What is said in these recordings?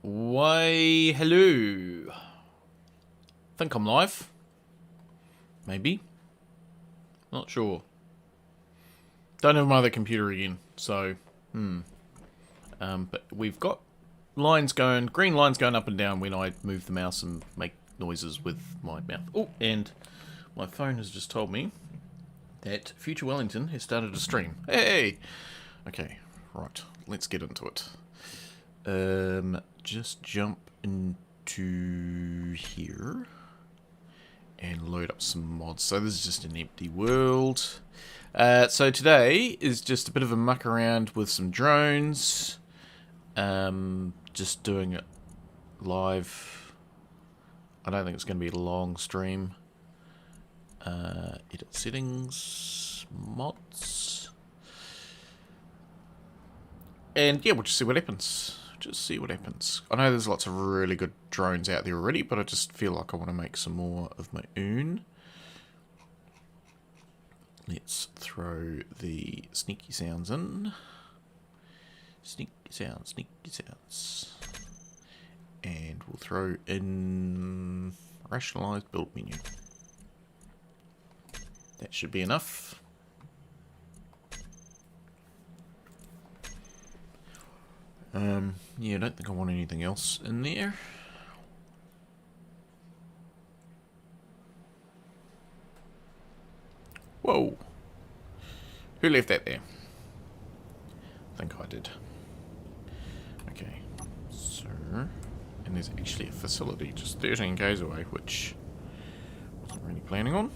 Why, hello. Think I'm live. Maybe. Not sure. Don't have my other computer again, so, but we've got lines going, green lines going up and down when I move the mouse and make noises with my mouth. Oh, and my phone has just told me that Future Wellington has started a stream. Hey! Okay, right, let's get into it. Just jump into here and load up some mods. So this is just an empty world. So today is just a bit of a muck around with some drones. Just doing it live. I don't think it's going to be a long stream. Edit settings, mods. And yeah, we'll just see what happens. Just see what happens. I know there's lots of really good drones out there already, but I just feel like I want to make some more of my own. Let's throw the sneaky sounds in. Sneaky sounds. And we'll throw in rationalized build menu. That should be enough. Yeah, I don't think I want anything else in there. Whoa. Who left that there? I think I did. Okay. So, and there's actually a facility just 13 k's away, which I wasn't really planning on.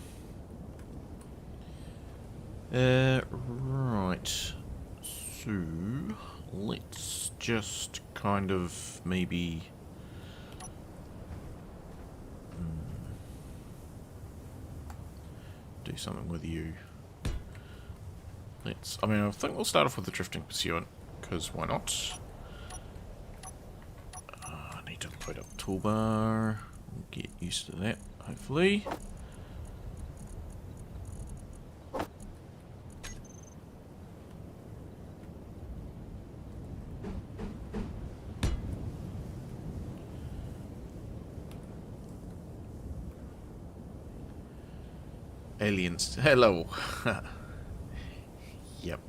Right. So, let's just kind of maybe do something with you. I think we'll start off with the drifting pursuant, because why not? I need to load up the toolbar. We'll get used to that, hopefully. Aliens. Hello. Yep.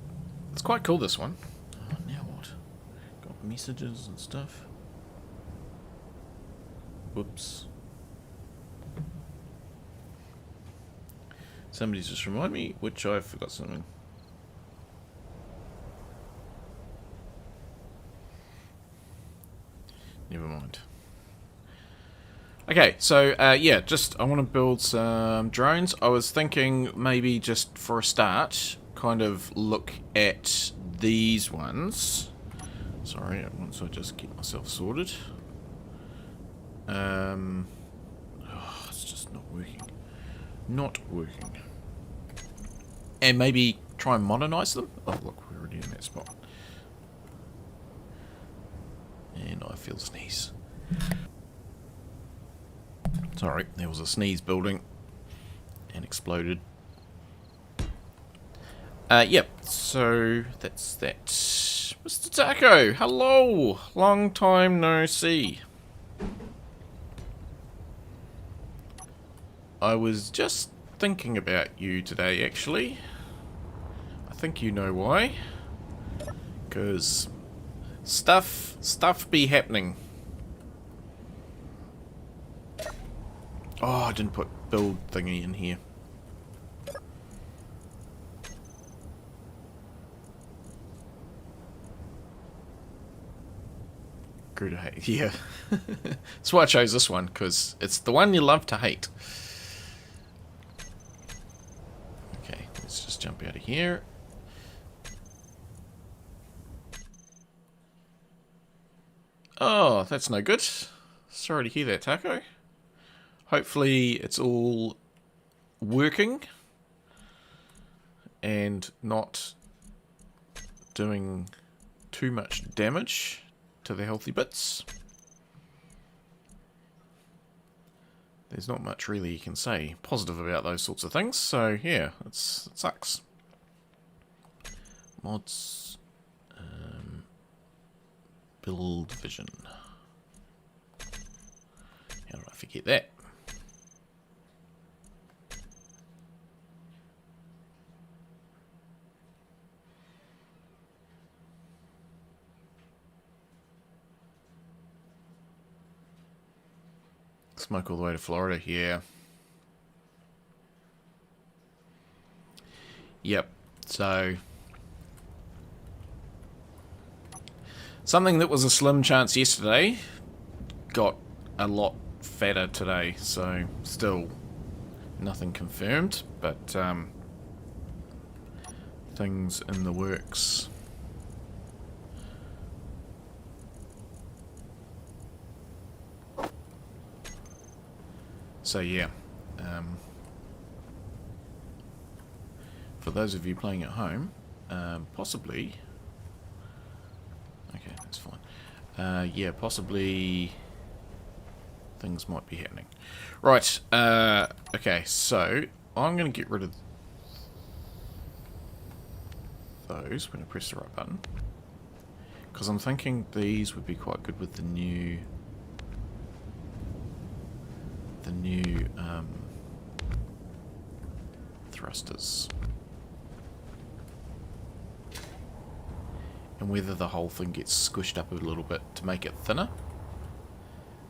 It's quite cool, this one. Oh, now what? Got messages and stuff. Whoops. Somebody just remind me which I forgot something. Never mind. Okay, so yeah, I want to build some drones. I was thinking maybe just for a start, kind of look at these ones. Sorry, once I just get myself sorted. Oh, it's just not working. Not working. And maybe try and modernize them. Oh, look, we're already in that spot. And I feel sneeze. Sorry, there was a sneeze building and exploded. Yep, so that's that. Mr. Taco, hello! Long time no see. I was just thinking about you today, actually. I think you know why. Because stuff be happening. Oh, I didn't put build thingy in here. Grew to hate. Yeah. That's why I chose this one, because it's the one you love to hate. Okay, let's just jump out of here. Oh, that's no good. Sorry to hear that, Taco. Hopefully it's all working and not doing too much damage to the healthy bits. There's not much really you can say positive about those sorts of things, so yeah, it sucks. Mods, build vision. forget that. Smoke all the way to Florida, yeah. Yep, so... something that was a slim chance yesterday got a lot fatter today, so still nothing confirmed, but things in the works. So yeah, for those of you playing at home, possibly... okay, that's fine. Yeah, possibly things might be happening. Right, okay, so I'm going to get rid of those when I press the right button. Because I'm thinking these would be quite good with the new... thrusters. And whether the whole thing gets squished up a little bit to make it thinner.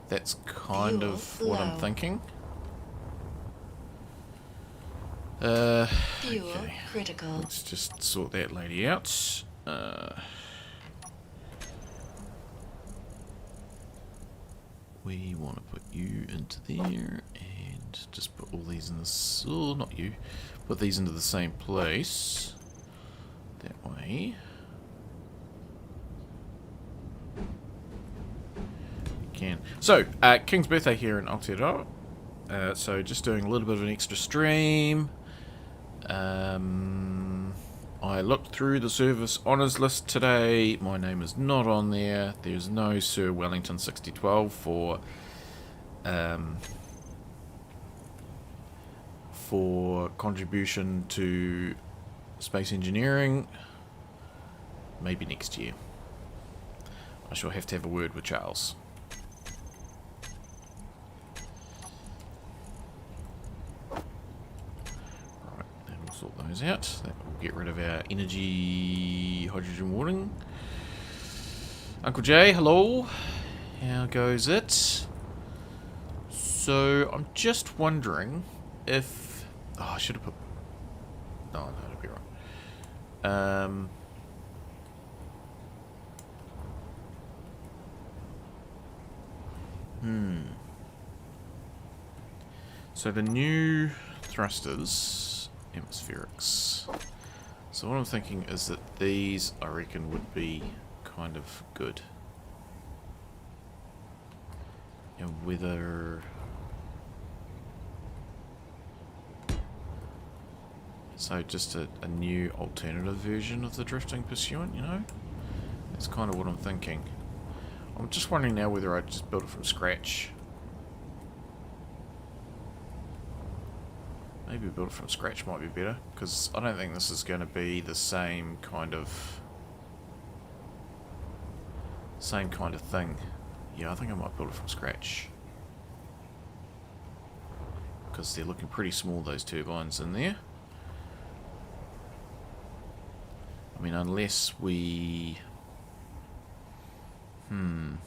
That's kind of what I'm thinking. Fuel okay. critical. Let's just sort that lady out. We want to put you into there and just put all these in this. Oh, not you. Put these into the same place. That way. We can. So, King's birthday here in Aotearoa. So, just doing a little bit of an extra stream. I looked through the service honours list today. My name is not on there. There's no Sir Wellington 6012 for contribution to space engineering. Maybe next year. I shall have to have a word with Charles. Sort those out. That will get rid of our energy hydrogen warning. Uncle Jay, hello. How goes it? So I'm just wondering if... oh, I should have put... no, that'll be right. So the new thrusters... atmospherics. So what I'm thinking is that these, I reckon, would be kind of good. And whether... so just a new alternative version of the drifting pursuant, you know? That's kind of what I'm thinking. I'm just wondering now whether I just build it from scratch. Maybe build it from scratch might be better, because I don't think this is going to be the same kind of thing. Yeah, I think I might build it from scratch. Because they're looking pretty small, those turbines in there. I mean, unless we... no,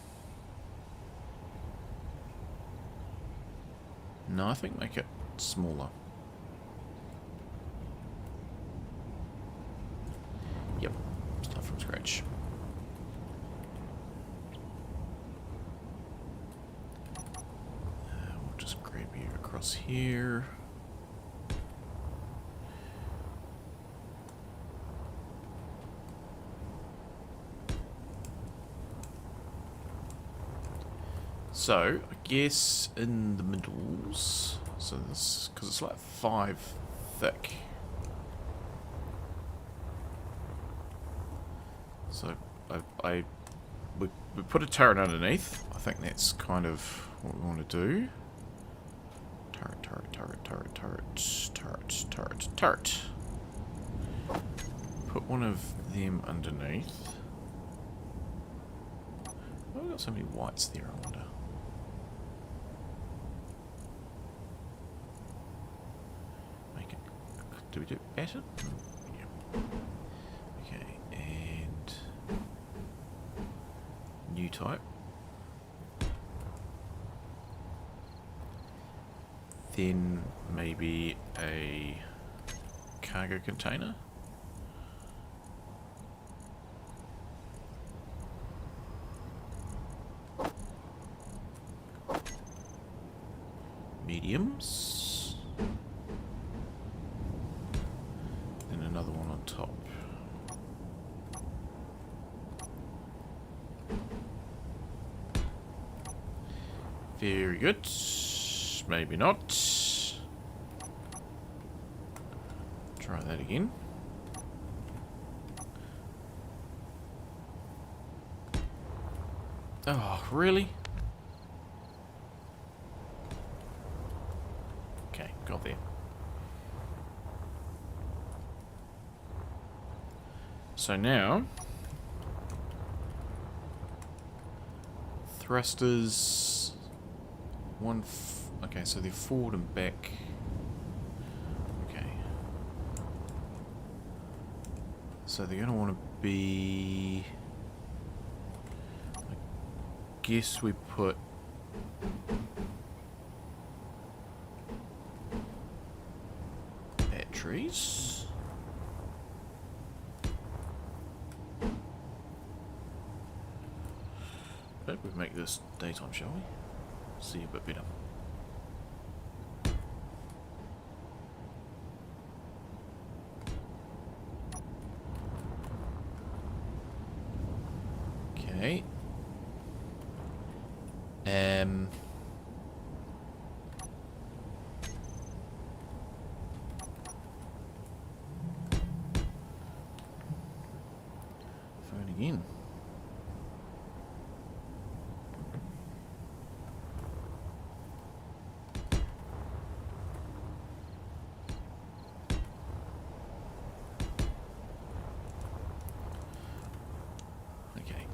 I think make it smaller. Yep, start from scratch. We'll just grab you across here. So, I guess in the middles, so this, because it's like 5 thick. So we put a turret underneath. I think that's kind of what we want to do. Turret, turret, turret, turret, turret, turret, turret, turret. Put one of them underneath. Why have we got so many whites there, I wonder? Do we do battered? Yeah. Okay, and new type. Then maybe a cargo container. Mediums. Then another one on top. Very good. Maybe not. Try that again. Oh, really? Okay, got there. So now, thrusters, okay, so they're forward and back. Okay. So they're going to want to be, I guess we put batteries. But we make this daytime, shall we? See a bit better. Okay. Phone again. Okay.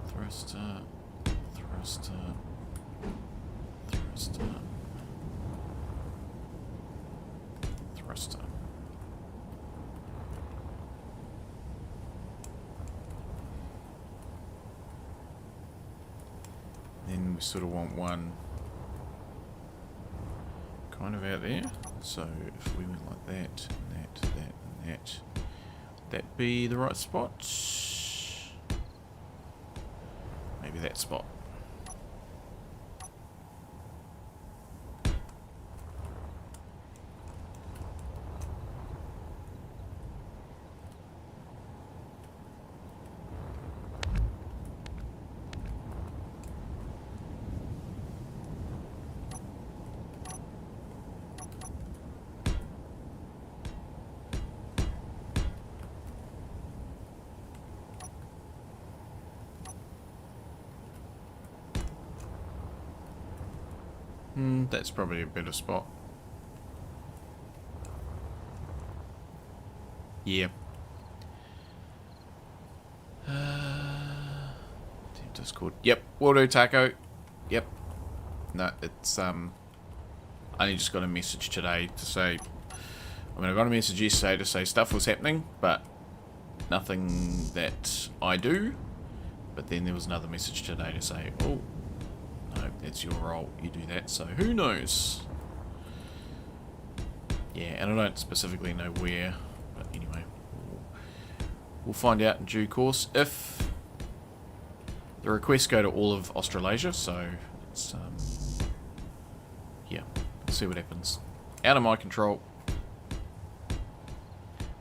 Thruster, thruster, thruster, thruster. Then we sort of want one kind of out there. So if we went like that, and that, that, and that, would that be the right spot? Maybe that spot. That's probably a better spot. Yeah. Discord. Yep. Will do, Taco. Yep. No, it's I only just got a message today to say. I mean, I got a message yesterday to say stuff was happening, but nothing that I do. But then there was another message today to say, oh, no, that's your role. You do that. So who knows? Yeah, and I don't specifically know where, but anyway, we'll find out in due course. If the requests go to all of Australasia, so it's yeah, we'll see what happens. Out of my control.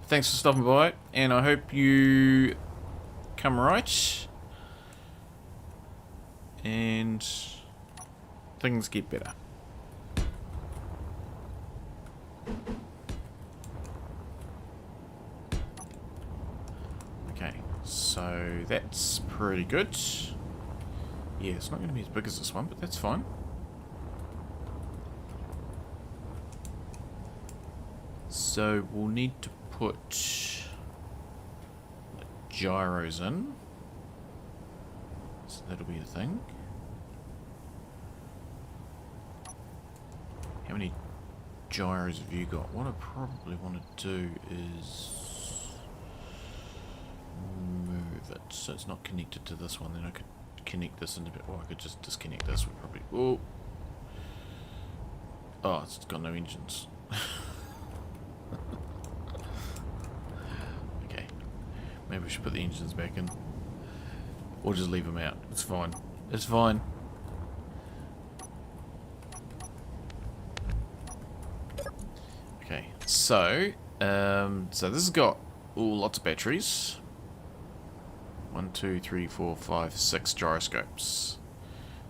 Thanks for stopping by, and I hope you come right and things get better. Okay, so that's pretty good. Yeah, it's not going to be as big as this one, but that's fine. So we'll need to put gyros in. So that'll be a thing. How many gyros have you got? What I probably want to do is move it so it's not connected to this one. Then I could connect this in a bit. Or I could just disconnect this. We probably. Oh, it's got no engines. Okay. Maybe we should put the engines back in. Or just leave them out. It's fine. It's fine. Okay. So this has got lots of batteries. 1, 2, 3, 4, 5, 6 gyroscopes.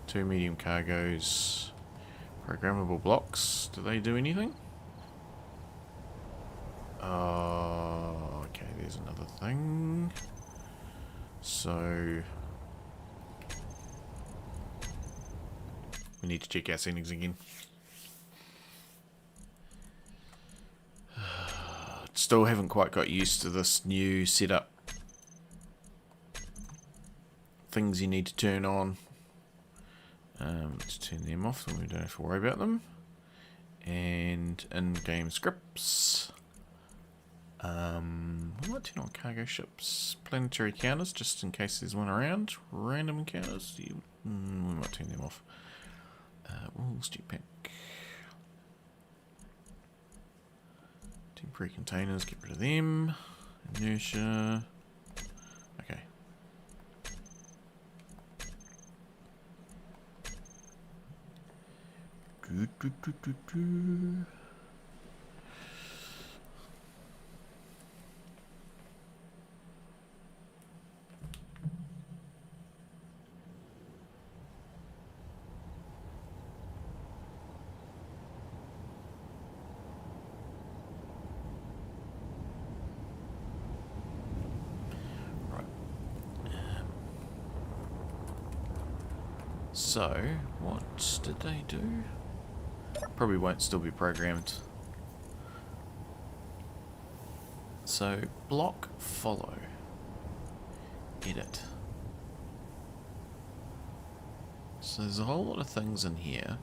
2 medium cargos. Programmable blocks. Do they do anything? Okay, there's another thing. So we need to check our settings again. Still haven't quite got used to this new setup. Things you need to turn on. Let's turn them off so we don't have to worry about them. And in-game scripts. We might turn on cargo ships. Planetary counters, just in case there's one around. Random encounters. We might turn them off. Walls, jetpack. Temporary containers, get rid of them. Inertia. Okay. So, what did they do? Probably won't still be programmed. So, block, follow, edit. So there's a whole lot of things in here.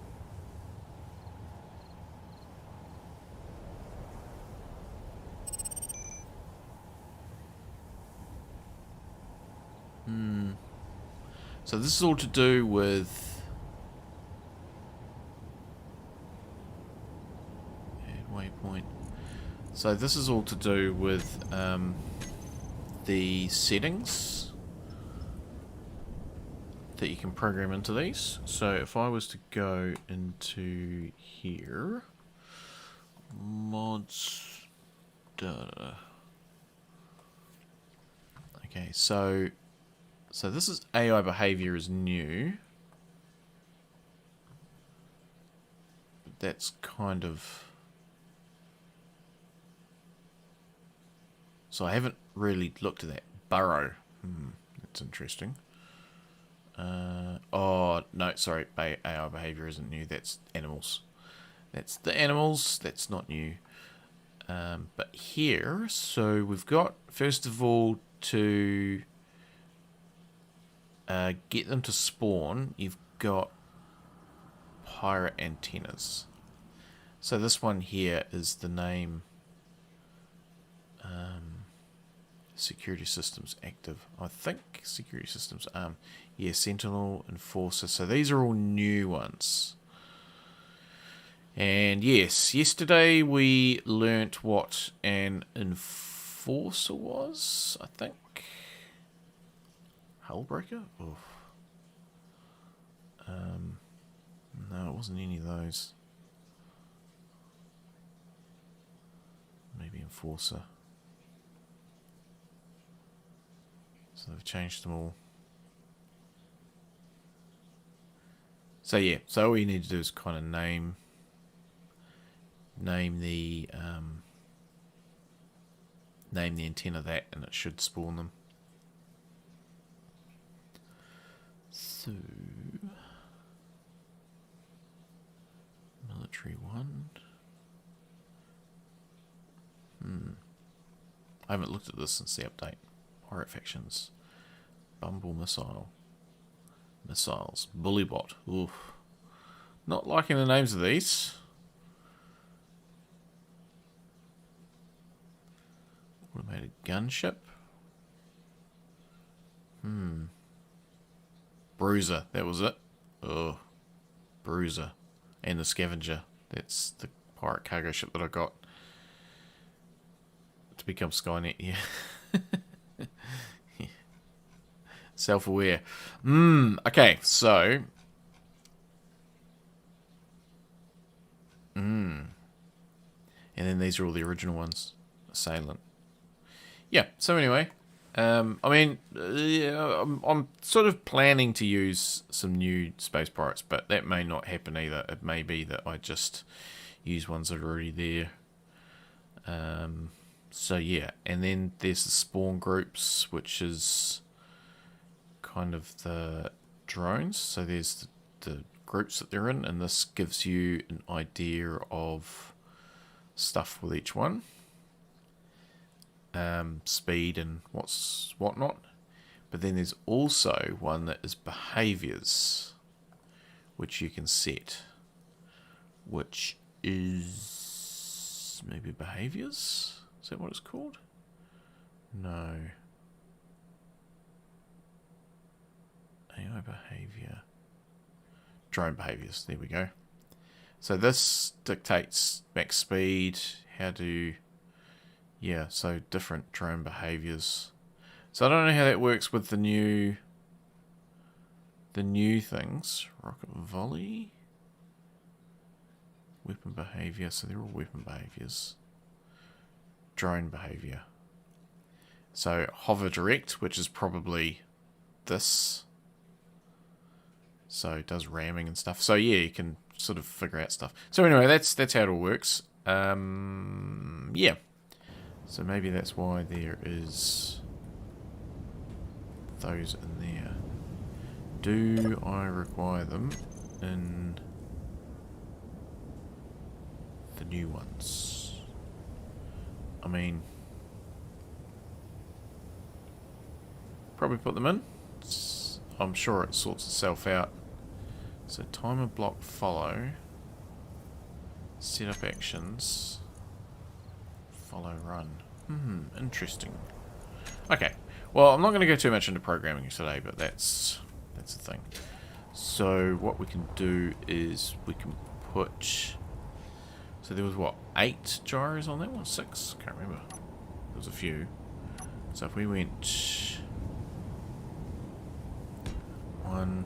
So this is all to do with waypoint. So this is all to do with the settings that you can program into these. So if I was to go into here, mods data. Okay, so this is AI behavior is new. That's kind of... So I haven't really looked at that. Burrow. That's interesting. Oh, no, sorry. AI behavior isn't new. That's animals. That's the animals. That's not new. But here, so we've got, first of all, to... get them to spawn, you've got pirate antennas. So this one here is the name security systems active. I think security systems yeah, Sentinel, Enforcer. So these are all new ones. And yes, yesterday we learnt what an Enforcer was, I think. Hullbreaker? Oof. No, it wasn't any of those. Maybe Enforcer. So they've changed them all. So yeah, so all you need to do is kind of name the antenna that, and it should spawn them. So, military one. I haven't looked at this since the update. Pirate factions. Bumble missile. Missiles. Bullybot. Oof. Not liking the names of these. Automated gunship. Bruiser. That was it. Oh. Bruiser. And the Scavenger. That's the pirate cargo ship that I got to become Skynet. Yeah. Yeah. Self-aware. Okay, so... And then these are all the original ones. Assailant. Yeah, so anyway... I mean, yeah, I'm sort of planning to use some new space pirates, but that may not happen either. It may be that I just use ones that are already there. So yeah, and then there's the spawn groups, which is kind of the drones. So there's the groups that they're in, and this gives you an idea of stuff with each one. Speed and whatnot, but then there's also one that is behaviors, which you can set, which is maybe behaviors. Is that what it's called? No. AI behavior. Drone behaviors. There we go. So this dictates max speed, how to. Yeah, so different drone behaviors. So I don't know how that works with the new things. Rocket volley. Weapon behavior, so they're all weapon behaviors. Drone behavior. So hover direct, which is probably this. So it does ramming and stuff. So yeah, you can sort of figure out stuff. So anyway, that's how it all works. Yeah. So maybe that's why there is those in there. Do I require them in the new ones? I mean, probably put them in. I'm sure it sorts itself out. So timer block follow. Set up actions. Follow run. Interesting. Okay. Well, I'm not going to go too much into programming today, but that's the thing. So what we can do is we can put... So there was what? 8 gyros on that one? 6? Can't remember. There was a few. So if we went... 1,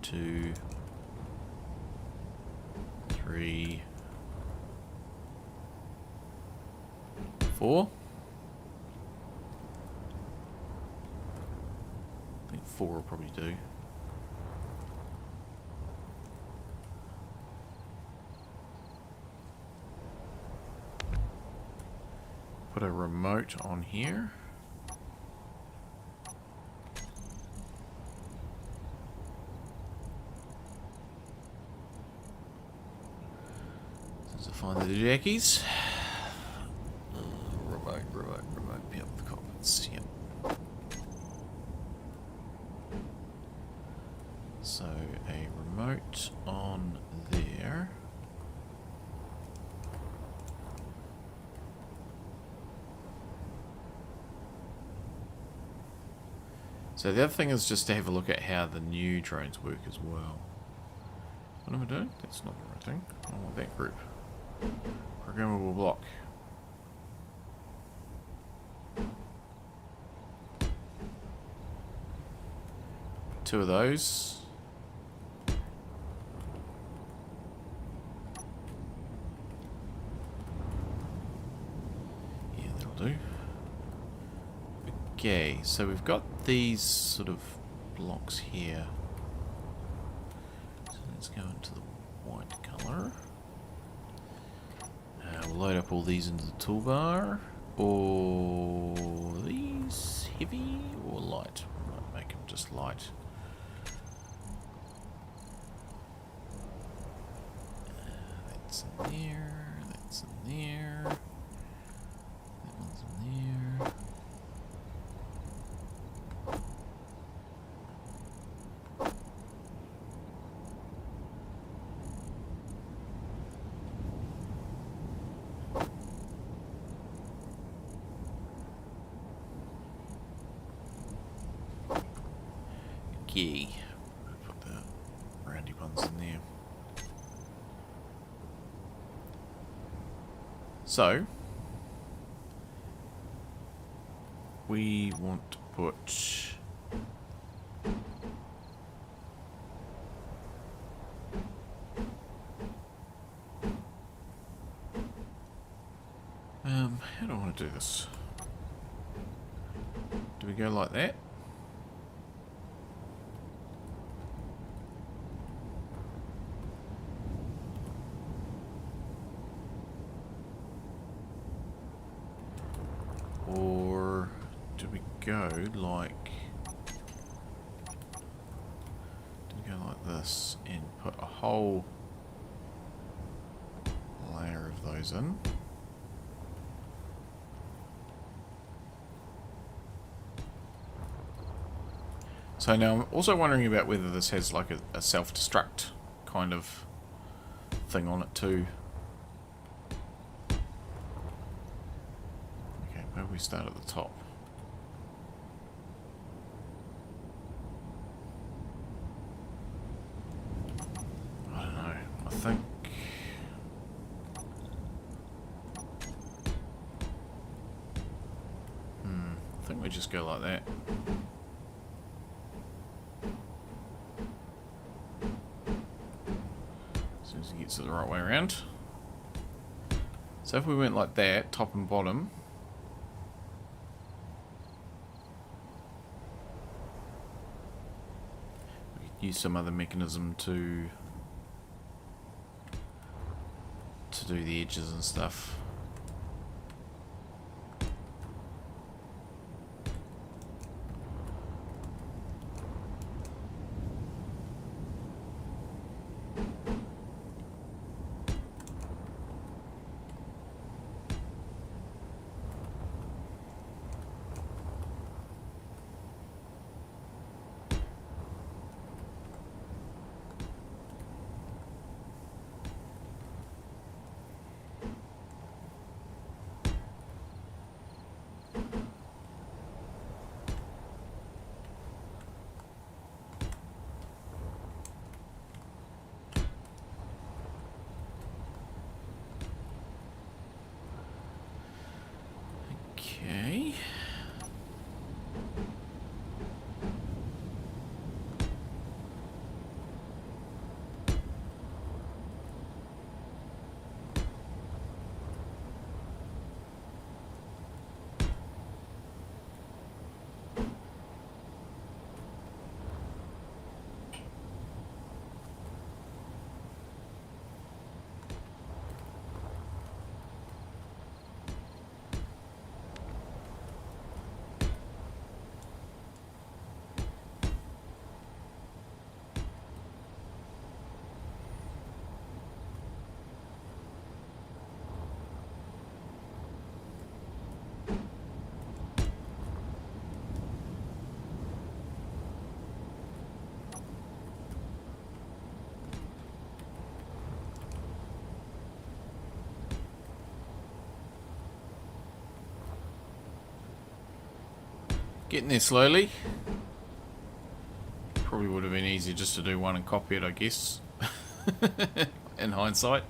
2, 3, 4. I think 4 will probably do. Put a remote on here. So find the jackies. Remote, yep, the cockpits, yep. So a remote on there. So the other thing is just to have a look at how the new drones work as well. What am I doing? That's not the right thing. I want that group. Programmable block. Two of those. Yeah, that'll do. Okay, so we've got these sort of blocks here. So let's go into the white colour. We'll load up all these into the toolbar. Or these heavy or light? We might make them just light. That's in there. That's in there. That one's in there. Okay. Put the roundy ones in there. So, we want to put... how do I want to do this? Do we go like that? Or do we go like... Do we go like this and put a whole layer of those in? So now I'm also wondering about whether this has like a self-destruct kind of thing on it too. Okay, maybe we start at the top. I don't know. I think we just go like that. Gets it the right way around. So if we went like that, top and bottom, we could use some other mechanism to do the edges and stuff. Okay. Getting there slowly. Probably would have been easier just to do one and copy it, I guess. In hindsight.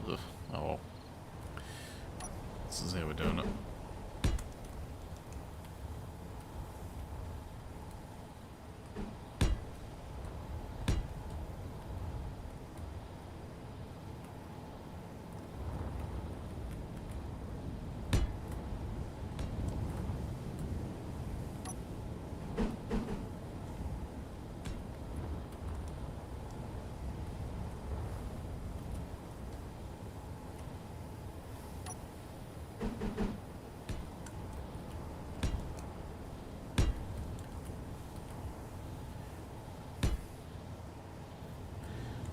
Ugh, oh well. This is how we're doing it.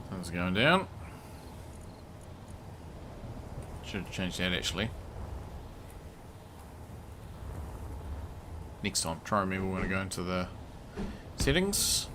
Sun's going down. Should have changed that actually. Next time, try and remember when I go into the settings.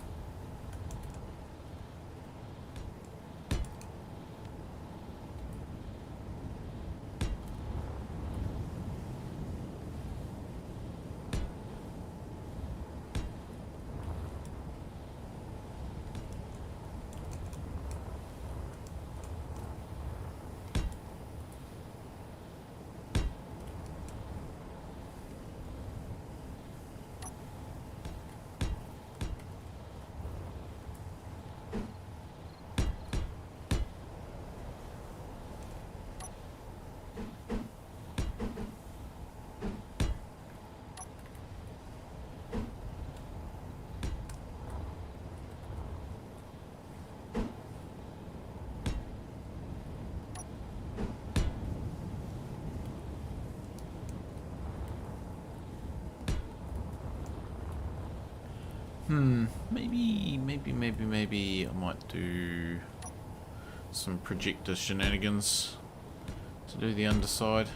Maybe I might do some projector shenanigans to do the underside.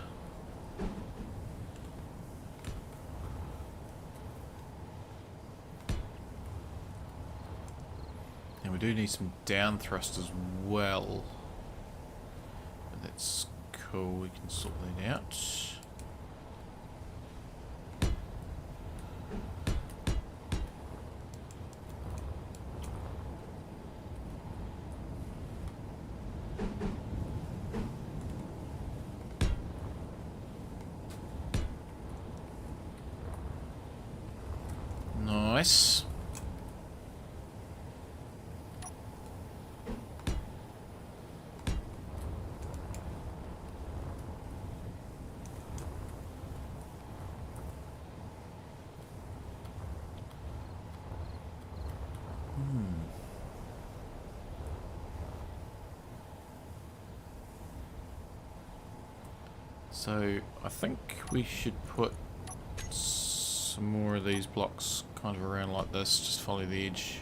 And we do need some down thrust as well. But that's cool, we can sort that out. Nice. So I think we should put some more of these blocks kind of around like this, just follow the edge.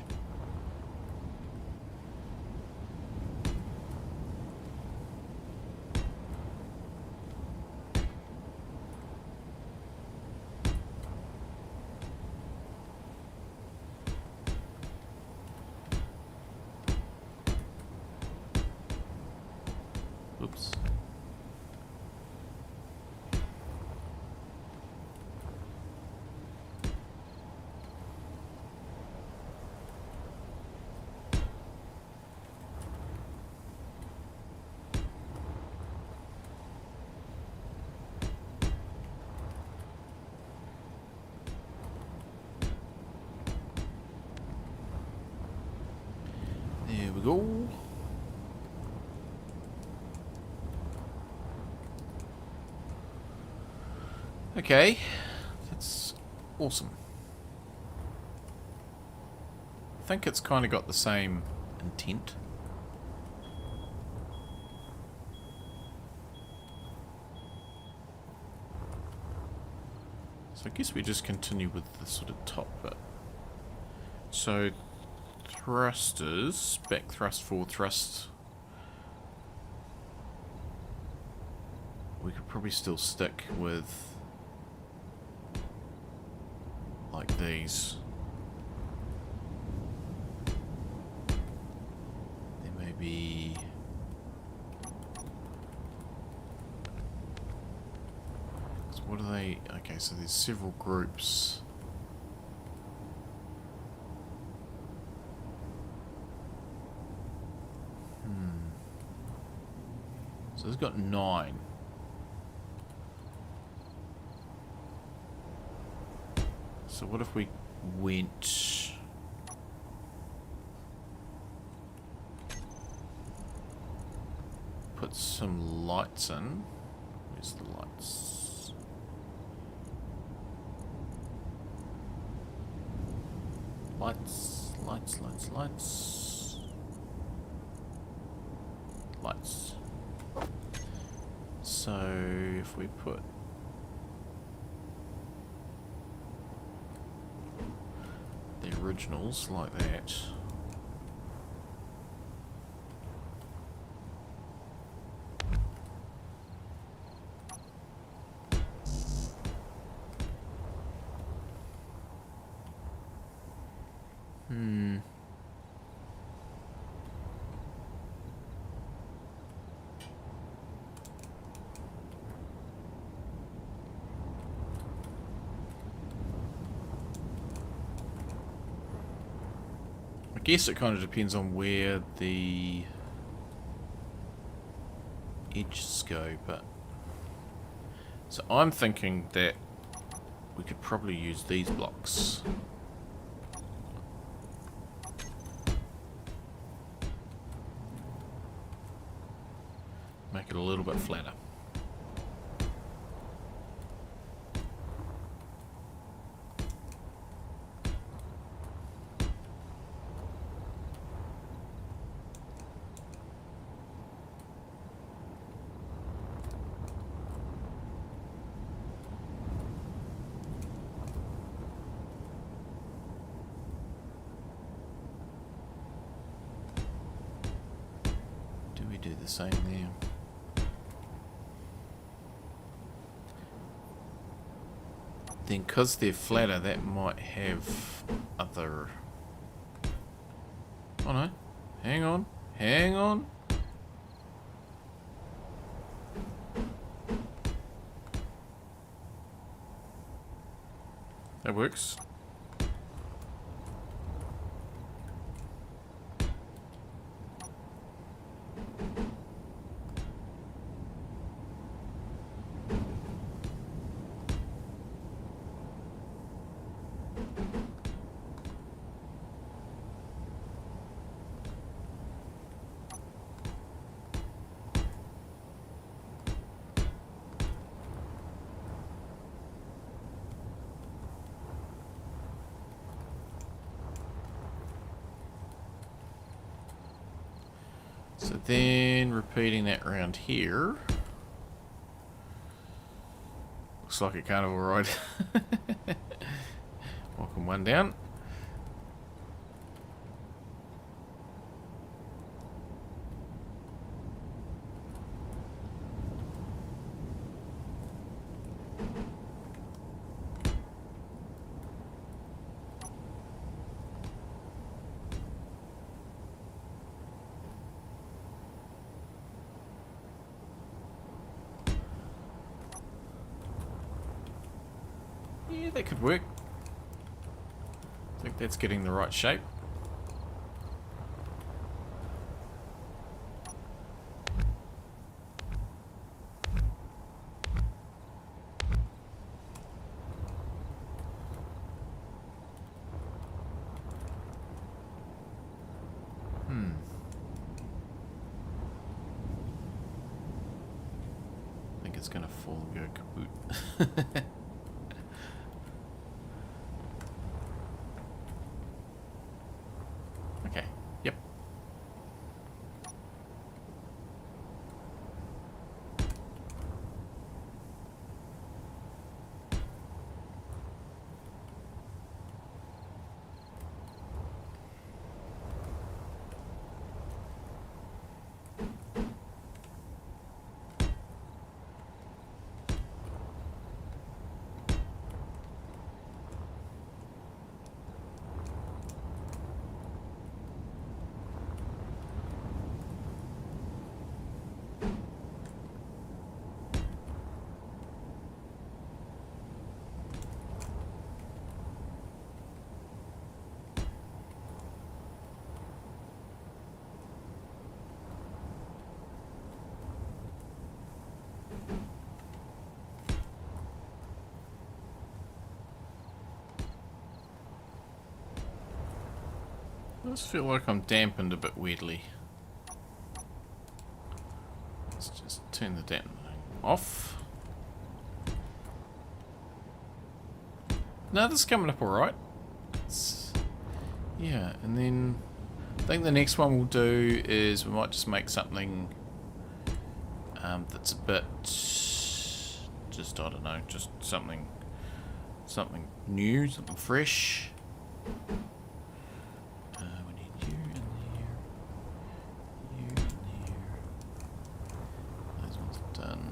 Oops. There we go. Okay, that's awesome. I think it's kind of got the same intent. So I guess we just continue with the sort of top bit. So thrusters, back thrust, forward thrust. We could probably still stick with like these. There may be so what are they? Okay, so there's several groups. So it's got 9. So what if we went put some lights in? Where's the lights? Lights, lights, lights, lights. Lights. So if we put the originals like that. I guess it kind of depends on where the edges go, but so I'm thinking that we could probably use these blocks. Make it a little bit flatter. maybe do the same there. Then, because they're flatter, that might have other... Oh no. Hang on. Hang on. That works. So then repeating that round here. Looks like a carnival ride. Walking one down. Yeah, that could work. I think that's getting the right shape. I think it's gonna fall and go kaboot. Okay, yep. I just feel like I'm dampened a bit weirdly. Let's just turn the dampening off. No, this is coming up alright. Yeah, and then I think the next one we'll do is we might just make something that's a bit just, I don't know, just something new, something fresh. We need you in there, you in there. Those ones are done.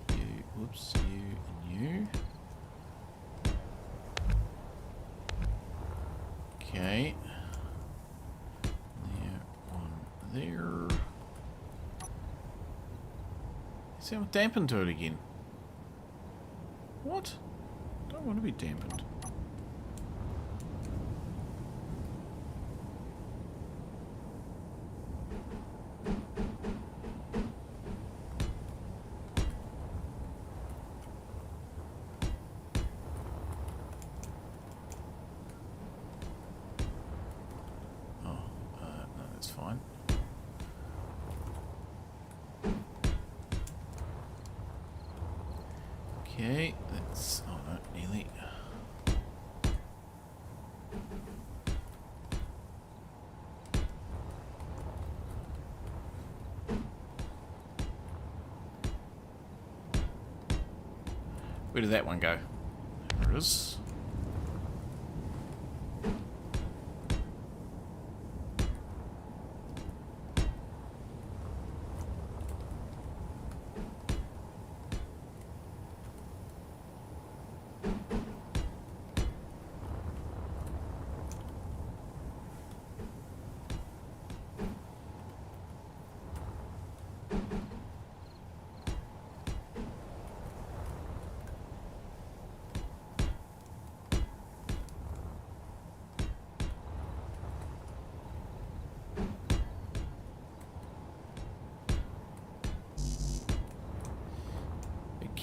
You, whoops, you and you. Okay. There, one there. See, I'm dampened to it again. What? Don't want to be dampened. Fine. Okay, that's... oh no, nearly. Where did that one go? There it is.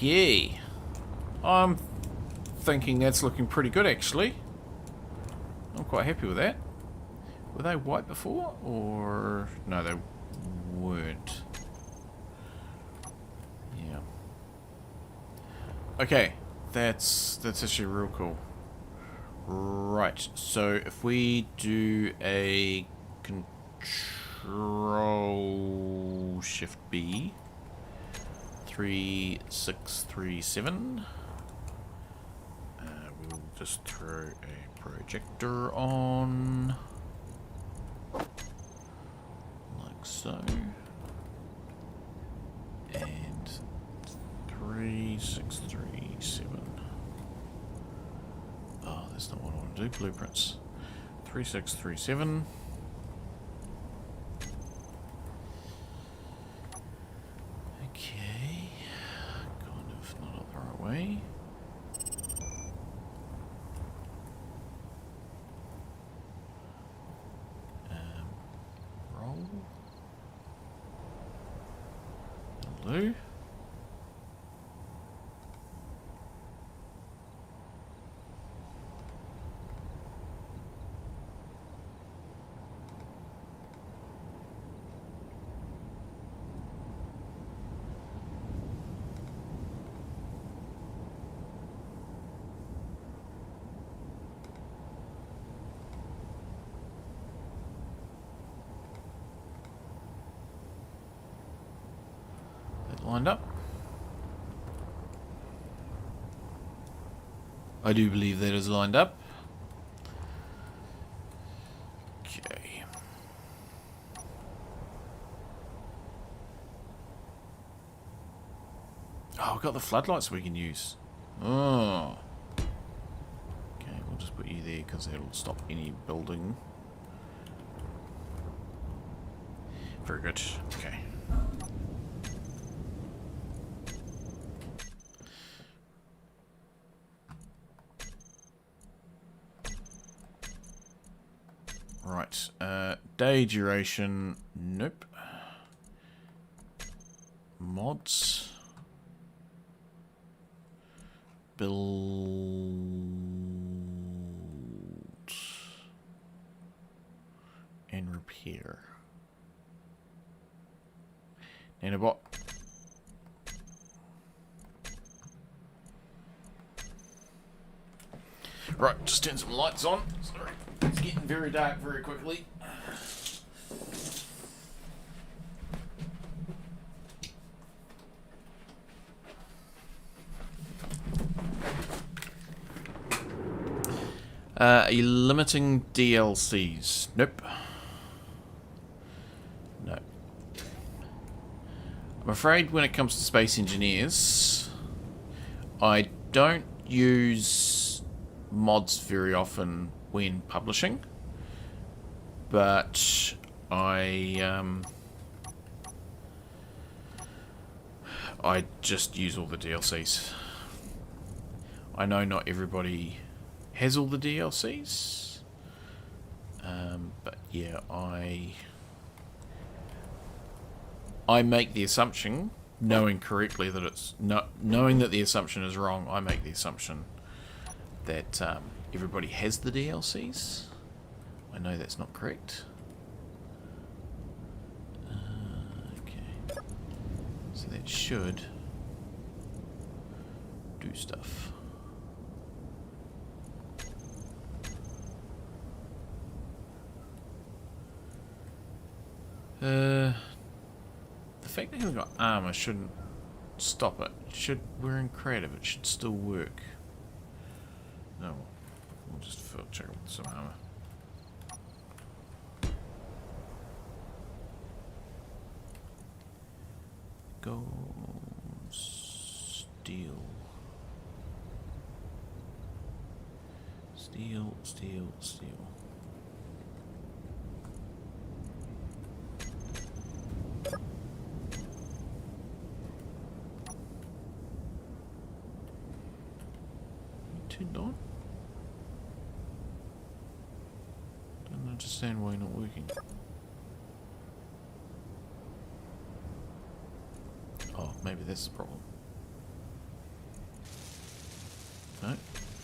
Yeah. I'm thinking that's looking pretty good, actually. I'm quite happy with that. Were they white before? Or... no, they weren't. Yeah. Okay. That's actually real cool. Right. So, if we do a Control Shift B 3637. We'll just throw a projector on. Like so. And 3637. Oh, that's not what I want to do. Blueprints. 3637. Okay. Kind of not up the right way. Roll. That'll do. Lined up. I do believe that is lined up. Okay. Oh, we've got the floodlights we can use. Oh. Okay, we'll just put you there because that'll stop any building. Very good. Okay. Right, day duration, nope. Mods. Build. And repair. Nanobot. Right, just turn some lights on. Sorry. It's getting very dark very quickly. Are you limiting DLCs? Nope. No. I'm afraid when it comes to Space Engineers, I don't use mods very often when publishing, but I just use all the DLCs. I know not everybody has all the DLCs, but yeah, I make the assumption, knowing correctly that it's knowing that the assumption is wrong. I make the assumption that everybody has the DLCs. I know that's not correct. Okay, so that should do stuff. The fact that we've got armor shouldn't stop it. We're in creative, it should still work. No, we'll just check with some armor. Go steel. Steel, steel, steel. Turned on? Don't understand why you're not working. Oh, maybe that's the problem. No,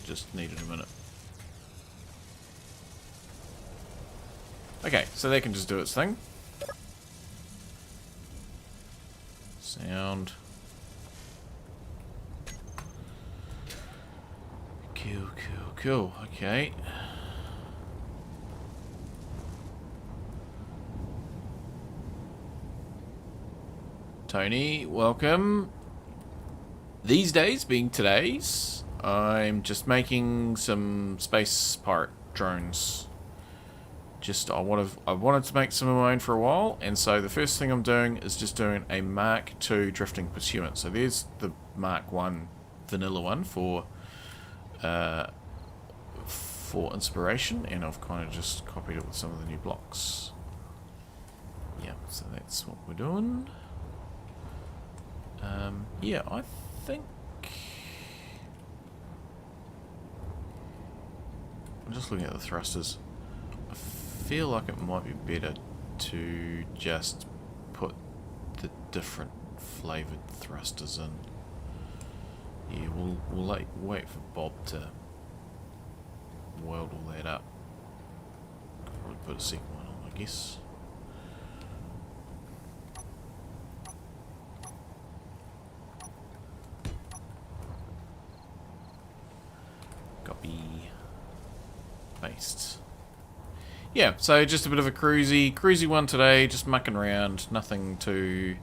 just needed a minute. Okay, so that can just do its thing. Sound. Cool, cool, cool. Okay. Tony, welcome. These days, being today's, I'm just making some space pirate drones. I wanted to make some of my own for a while, and so the first thing I'm doing is just doing a Mark II drifting pursuant. So there's the Mark 1 vanilla one for inspiration, and I've kind of just copied it with some of the new blocks. Yeah, so that's what we're doing. Yeah, I think I'm just looking at the thrusters. I feel like it might be better to just put the different flavoured thrusters in. Yeah, we'll wait for Bob to weld all that up. Probably put a second one on, I guess. Copy. Paste. Yeah, so just a bit of a cruisy one today, just mucking around, nothing too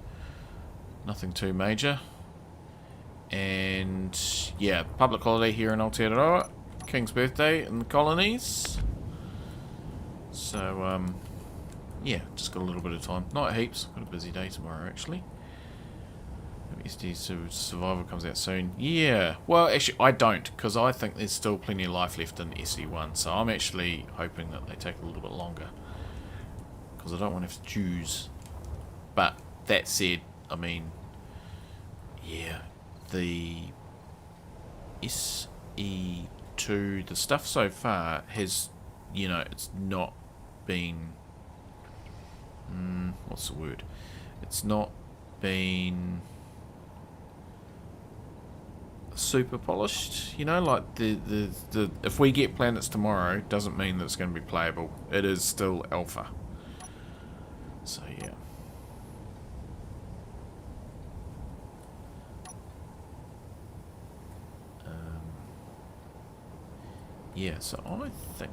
major. And yeah, public holiday here in Aotearoa, King's birthday in the colonies. So yeah, just got a little bit of time, not heaps. Got a busy day tomorrow actually. SD Survival comes out soon. Yeah, well actually I don't, because I think there's still plenty of life left in SE1, so I'm actually hoping that they take a little bit longer, because I don't want to have to choose. But that said, I mean, yeah, the SE2, the stuff so far has, you know, it's not been, what's the word? It's not been super polished, you know, like the if we get planets tomorrow doesn't mean that it's going to be playable. It is still alpha. So yeah. Yeah, so I think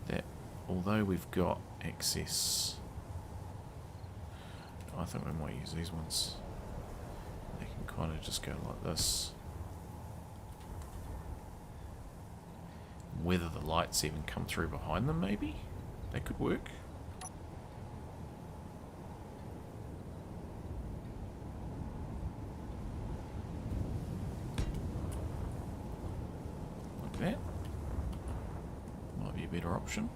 that although we've got access, I think we might use these ones. They can kind of just go like this. Whether the lights even come through behind them, maybe? That could work. Like that. Might be a better option.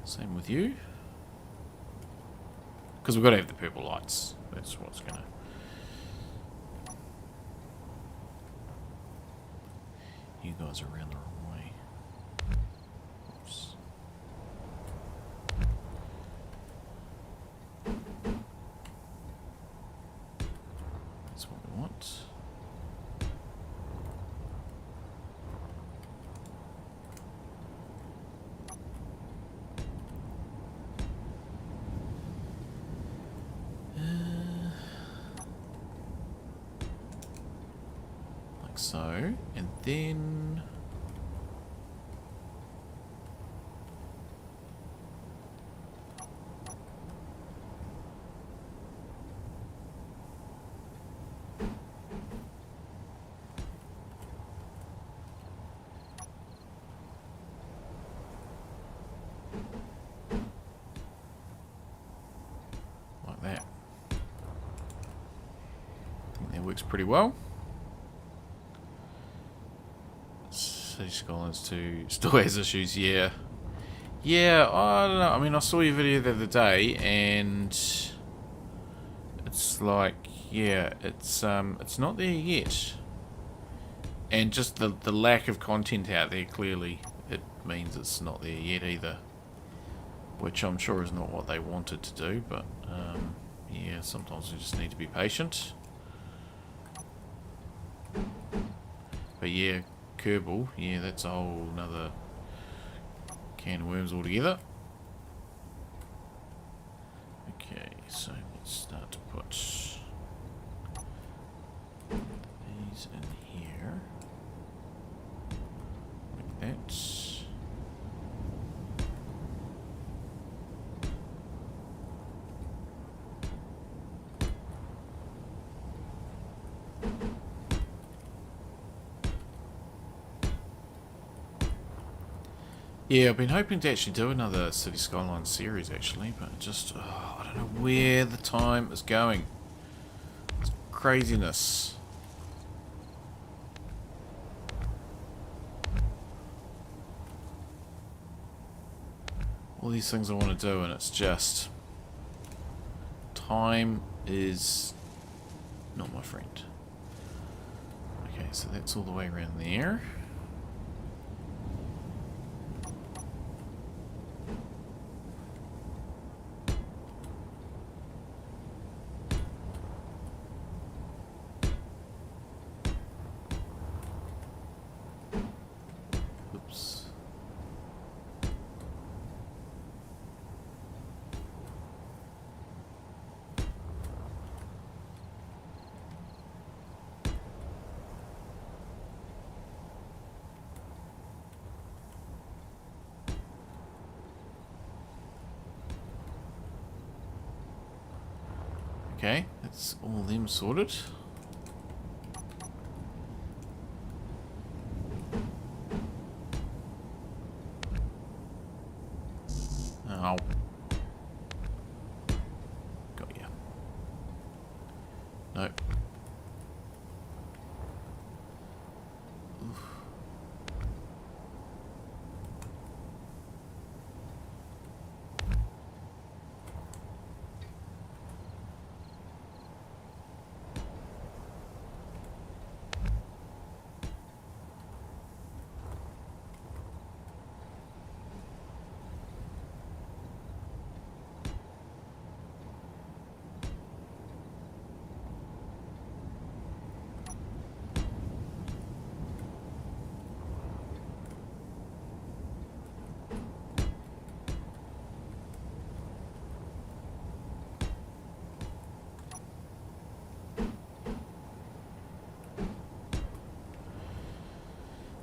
Same with you. Because we've got to have the purple lights. That's what's going to... You guys are around the wrong way. Oops. That's what we want. So, and then like that. I think that works pretty well. Scholars too still has issues, yeah. Yeah, I don't know. I mean, I saw your video the other day, and it's like, yeah, it's not there yet. And just the lack of content out there, clearly, it means it's not there yet either. Which I'm sure is not what they wanted to do, but, Yeah, sometimes we just need to be patient. But yeah, Kerbal, yeah, that's a whole nother can of worms altogether. Okay, so let's start to put these in here. Like that. Yeah, I've been hoping to actually do another City Skylines series, actually, but just, I don't know where the time is going. It's craziness. All these things I want to do, and it's just... time is not my friend. Okay, so that's all the way around there. Oops. Okay, that's all them sorted. Oh. Got ya. Nope. Oof.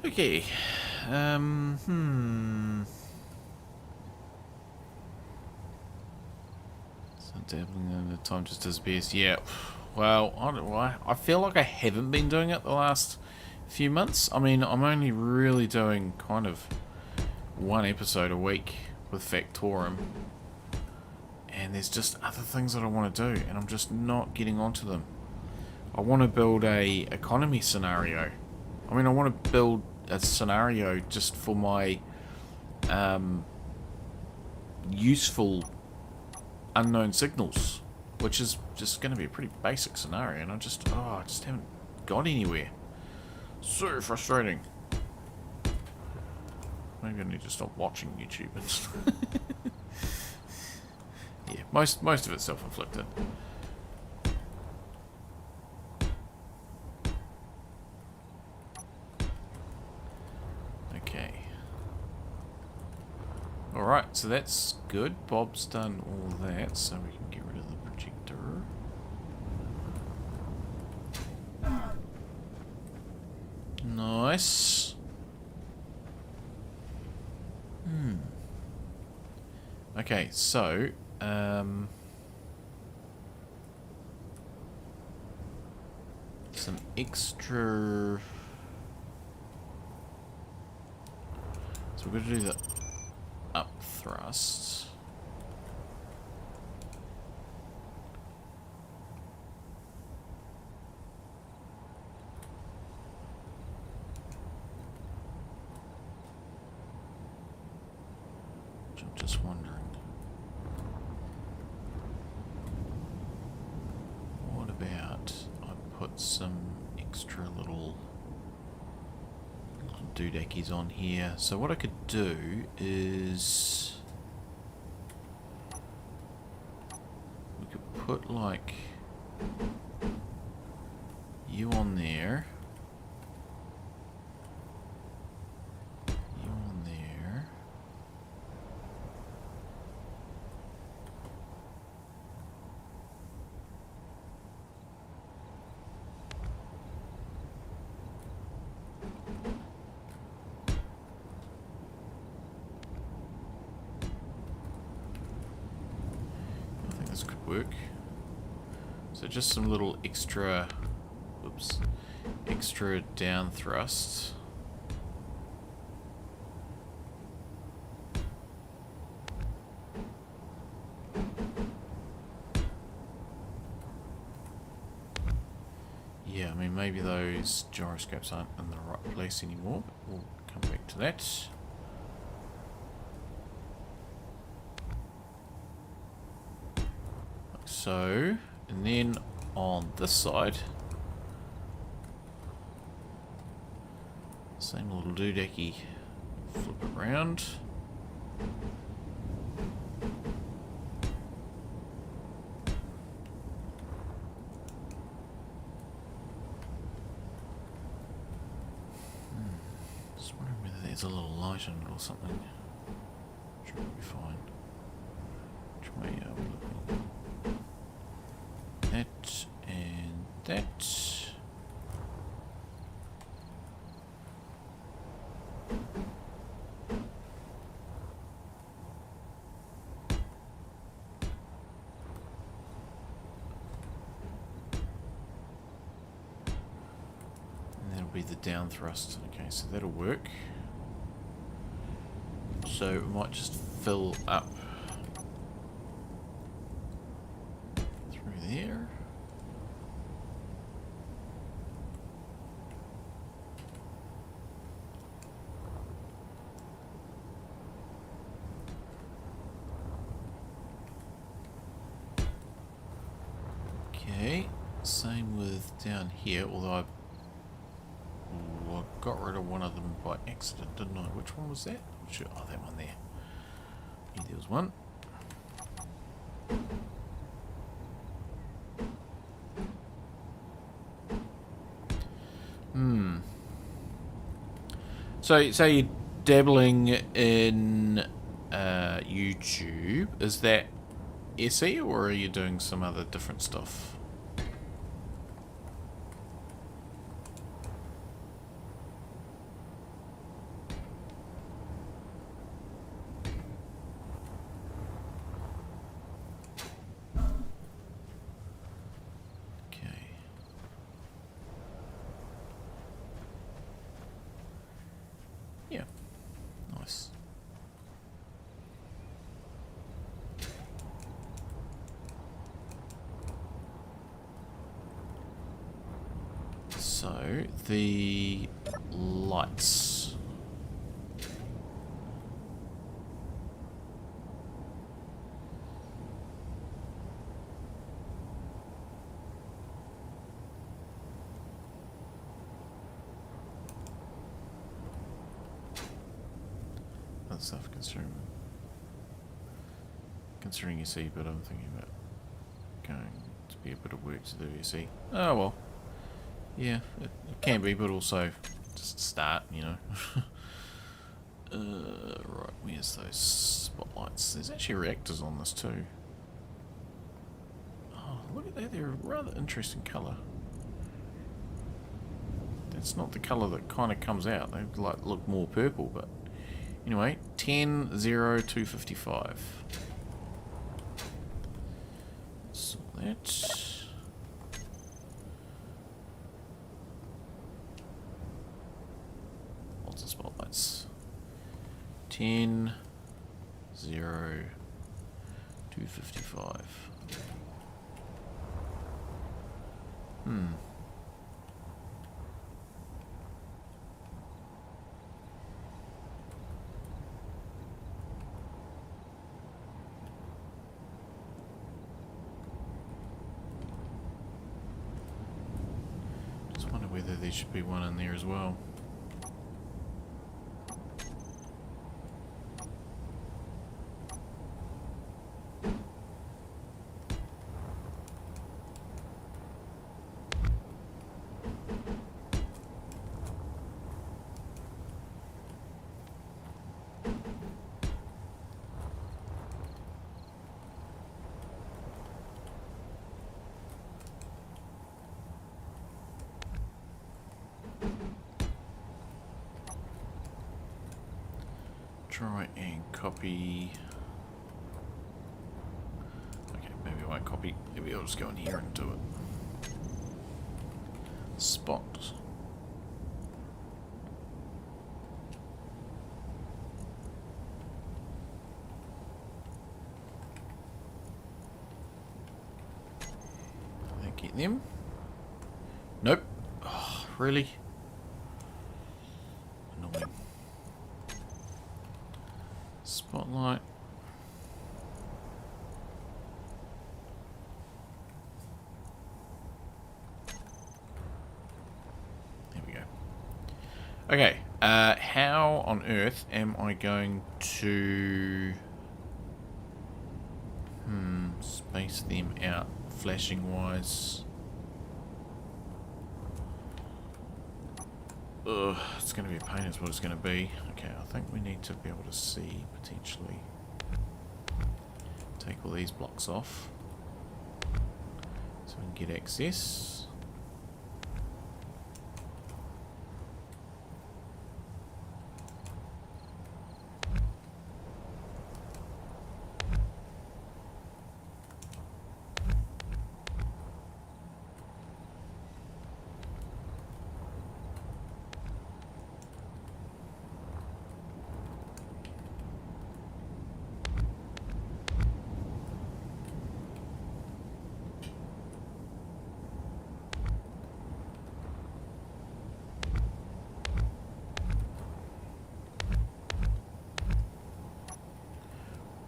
Okay. So dabbling in the time just disappears. Yeah. Well, I don't know why. I feel like I haven't been doing it the last few months. I mean, I'm only really doing kind of one episode a week with Factorum. And there's just other things that I want to do, and I'm just not getting onto them. I want to build a economy scenario. I mean, I want to build a scenario just for my useful unknown signals, which is just going to be a pretty basic scenario, and I just haven't got anywhere. So frustrating. Maybe I need to stop watching YouTube and stuff. Yeah, most of it's self-inflicted. Okay. Alright, so that's good. Bob's done all that, so we can get rid of the projector. Nice. Okay, so some extra. So we're going to do the up thrust. I'm just wondering. What about I put some extra little doodackies on here? So what I could do is we could put like you on there. You on there. I think this could work. So just some little extra, oops, extra down thrusts. Yeah, I mean maybe those gyroscopes aren't in the right place anymore, but we'll come back to that. Like so, and then on this side, same little doodacky, flip it around. Just wondering whether there's a little light in it or something. Should be fine. Which way are we looking? That and that. And that'll be the down thrust. Okay, so that'll work. So it might just fill up through there. Okay, same with down here, although I got rid of one of them by accident, didn't I? Which one was that? Sure. Oh, that one there. Yeah, there was one. So you're dabbling in YouTube. Is that SE or are you doing some other different stuff? Yeah, nice. So, the lights. That stuff considering you see, but I'm thinking about going to be a bit of work to do, you see. Oh well. Yeah, it can be, but also just start, you know. Right, where's those spotlights? There's actually reactors on this too. Oh, look at that, they're a rather interesting colour. That's not the colour that kind of comes out. They like look more purple, but anyway, 10-0-255. So that. Lots of spotlights. 10-0-255. Just wonder whether there should be one in there as well. try and copy. Okay, maybe I won't copy. Maybe I'll just go in here and do it. Spot. Get them. Nope. Oh, really? Annoying. Spotlight. There we go. Okay. How on earth am I going to space them out flashing wise? Ugh, it's going to be a pain is what it's going to be. Okay, I think we need to be able to see, potentially. Take all these blocks off. So we can get access.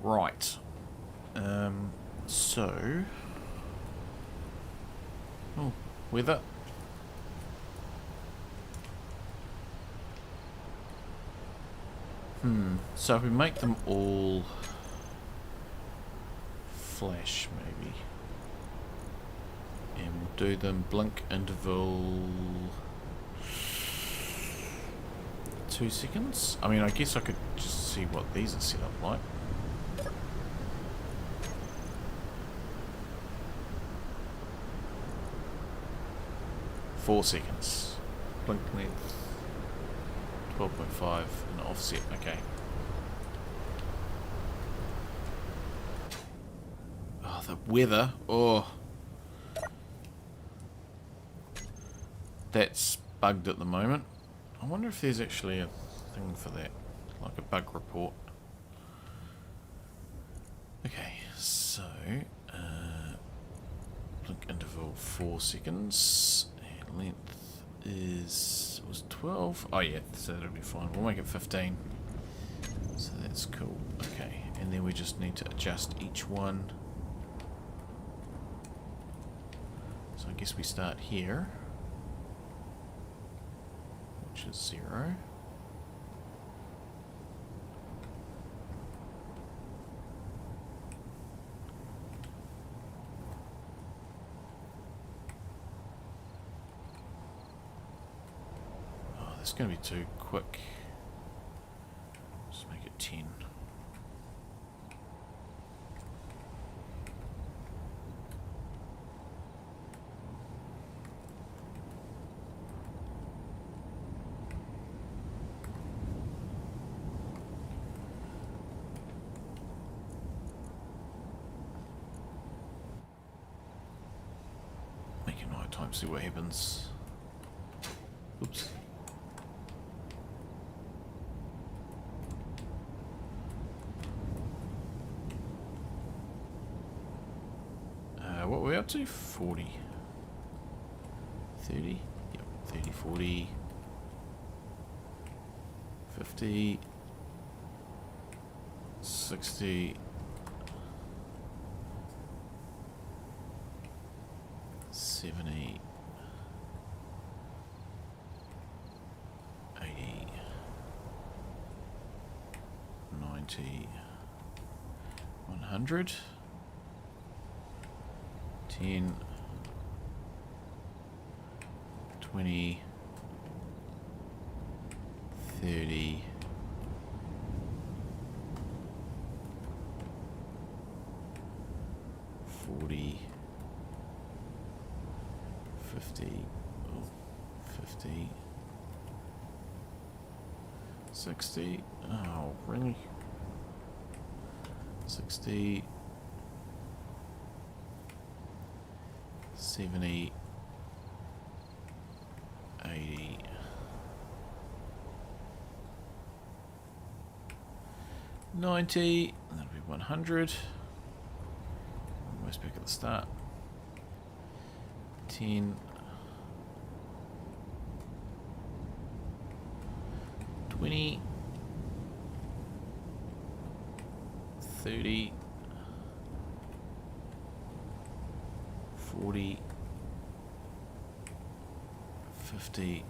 Right. So... Oh, weather. So if we make them all flash, maybe. And we'll do them blink interval 2 seconds. I mean, I guess I could just see what these are set up like. Four seconds. Blink length 12.5 and offset. Okay. Oh, the weather. Oh. That's bugged at the moment. I wonder if there's actually a thing for that. Like a bug report. Okay, so blink interval 4 seconds. And length was 12. Oh yeah, so that'll be fine. We'll make it 15. So that's cool. Okay, and then we just need to adjust each one. So I guess we start here, which is 0. Oh, that's going to be too quick. Just make it 10. Make it night time, see what happens. Oops. What were we up to? 40. 30? Yep, 30, 40. 50. 60. 70. 80. 90. 100. 10, 20, 30, 40, 50, 50, 60. Oh, really? 60. 70. 80. 90. That'll be 100. Almost back at the start. 10. 20. 30. 40. 50.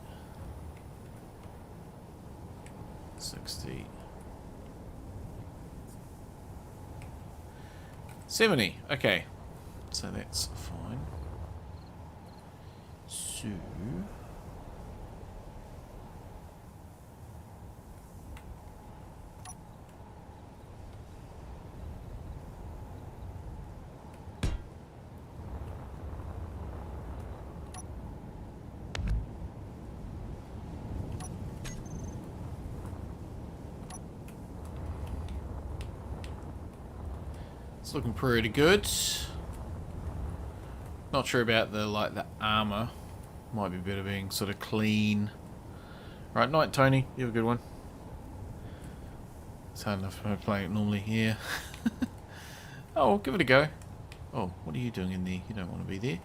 60. 70. Okay. So that's fine. So it's looking pretty good. Not sure about the armor. Might be better being sort of clean. Right, night Tony, you have a good one. It's hard enough for playing it normally here. Oh, well, give it a go. Oh, what are you doing in there? You don't want to be there.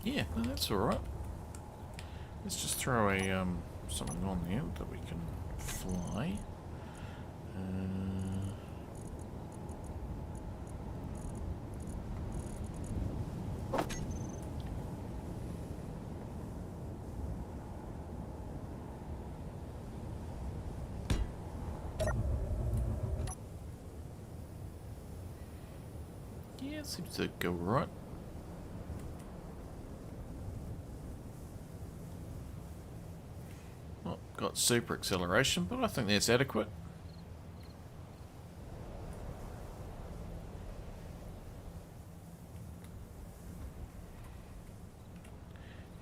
Yeah, no, that's alright. Let's just throw a something on there that we can fly. Yeah, it seems to go right. Well, got super acceleration, but I think that's adequate.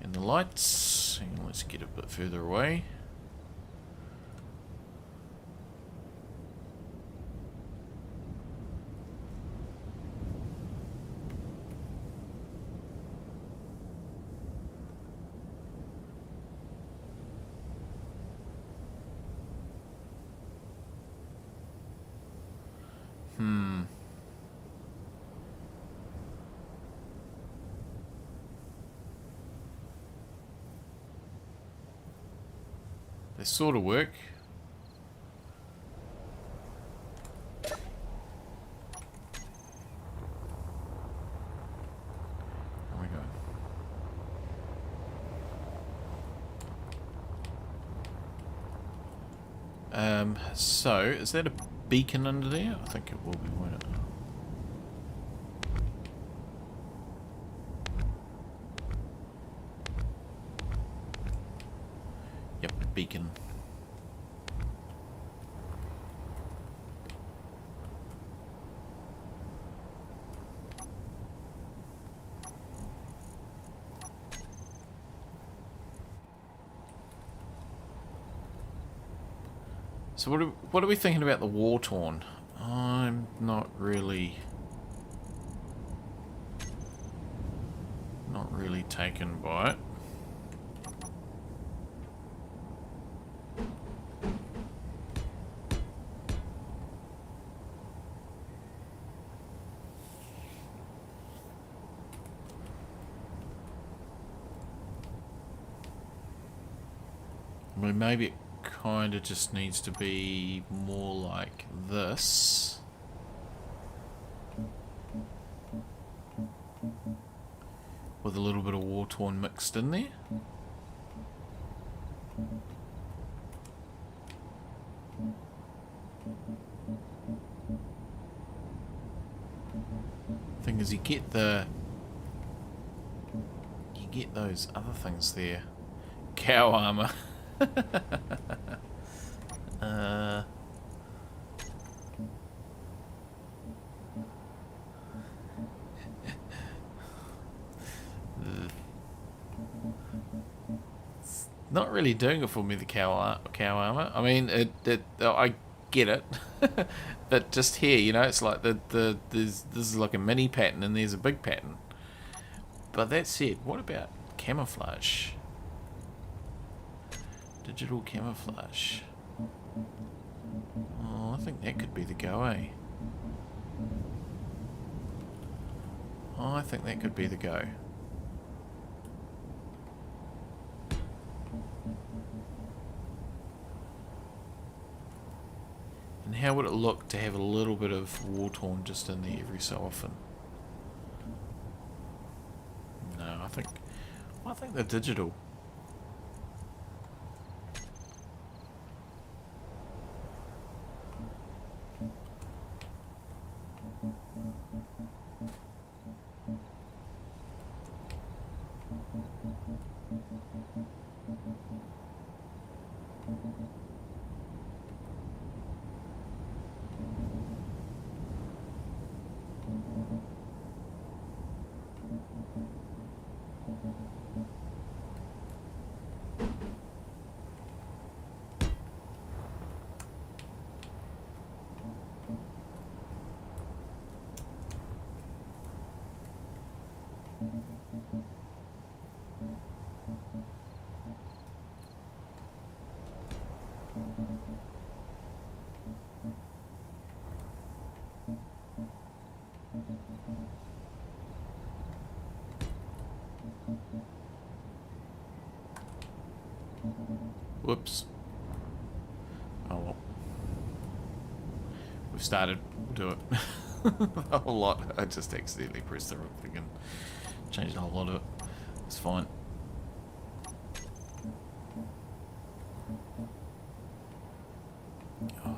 And the lights, hang on, let's get a bit further away. They sort of work. There we go. So, is that a beacon under there? I think it will be, won't it? Yep, beacon. So what are we thinking about the war-torn? I'm not really taken by it. I mean, maybe it kind of just needs to be more like this. With a little bit of war-torn mixed in there. Thing is, you get those other things there. Cow armor. not really doing it for me, the cow armor. I mean, I get it, but just here, you know, it's like this is like a mini pattern and there's a big pattern. But that said, what about camouflage? Digital camouflage. Oh, I think that could be the go, eh? Oh, I think that could be the go. And how would it look to have a little bit of war-torn just in there every so often? No, I think the digital. Whoops. Oh well. We've started. We'll do it. A whole lot. I just accidentally pressed the wrong thing and changed a whole lot of it. It's fine. Oh,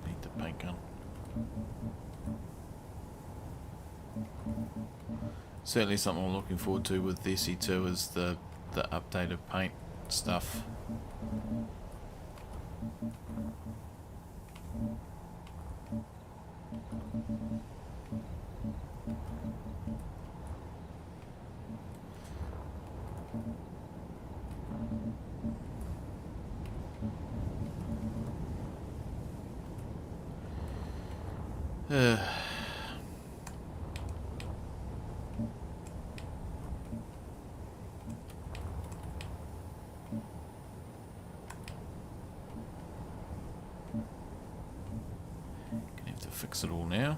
I need the paint gun. Certainly something I'm looking forward to with SE2 is the updated paint stuff. Gonna have to fix it all now.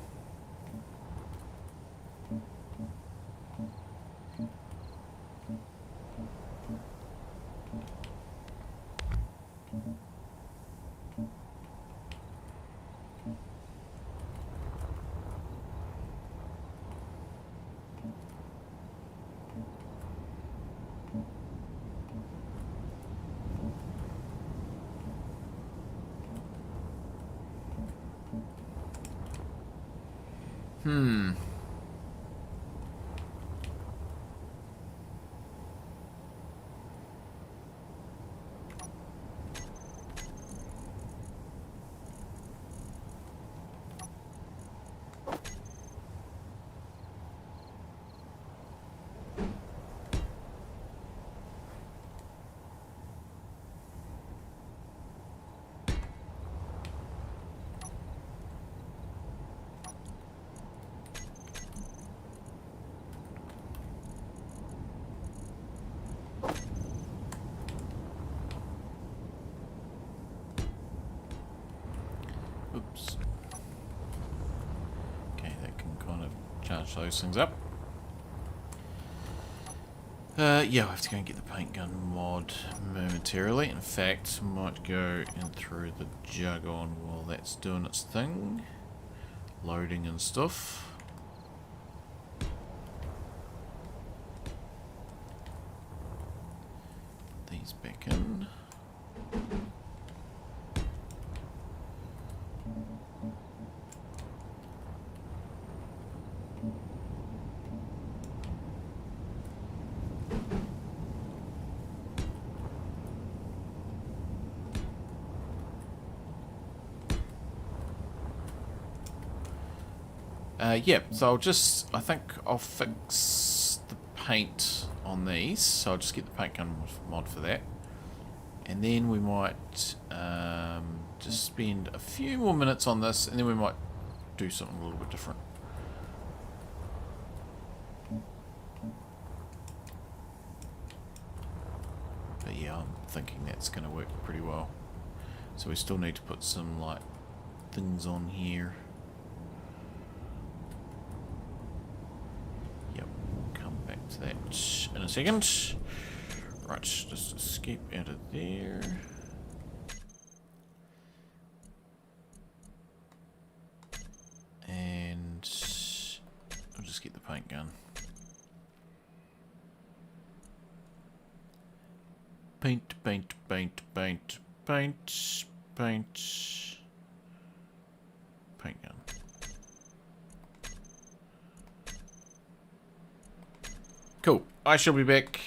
Oops. Okay, that can kind of charge those things up. Yeah, I have to go and get the paint gun mod momentarily. In fact, I might go and throw the jug on while that's doing its thing. Loading and stuff. Put these back in. Yeah, so I think I'll fix the paint on these, so I'll just get the paint gun mod for that. And then we might just spend a few more minutes on this, and then we might do something a little bit different. But yeah, I'm thinking that's going to work pretty well. So we still need to put some like things on here. Yep, come back to that in a second. Right, just escape out of there. And I'll just get the paint gun. Paint, paint, paint, paint, paint, paint. Paint gun. Cool. I shall be back.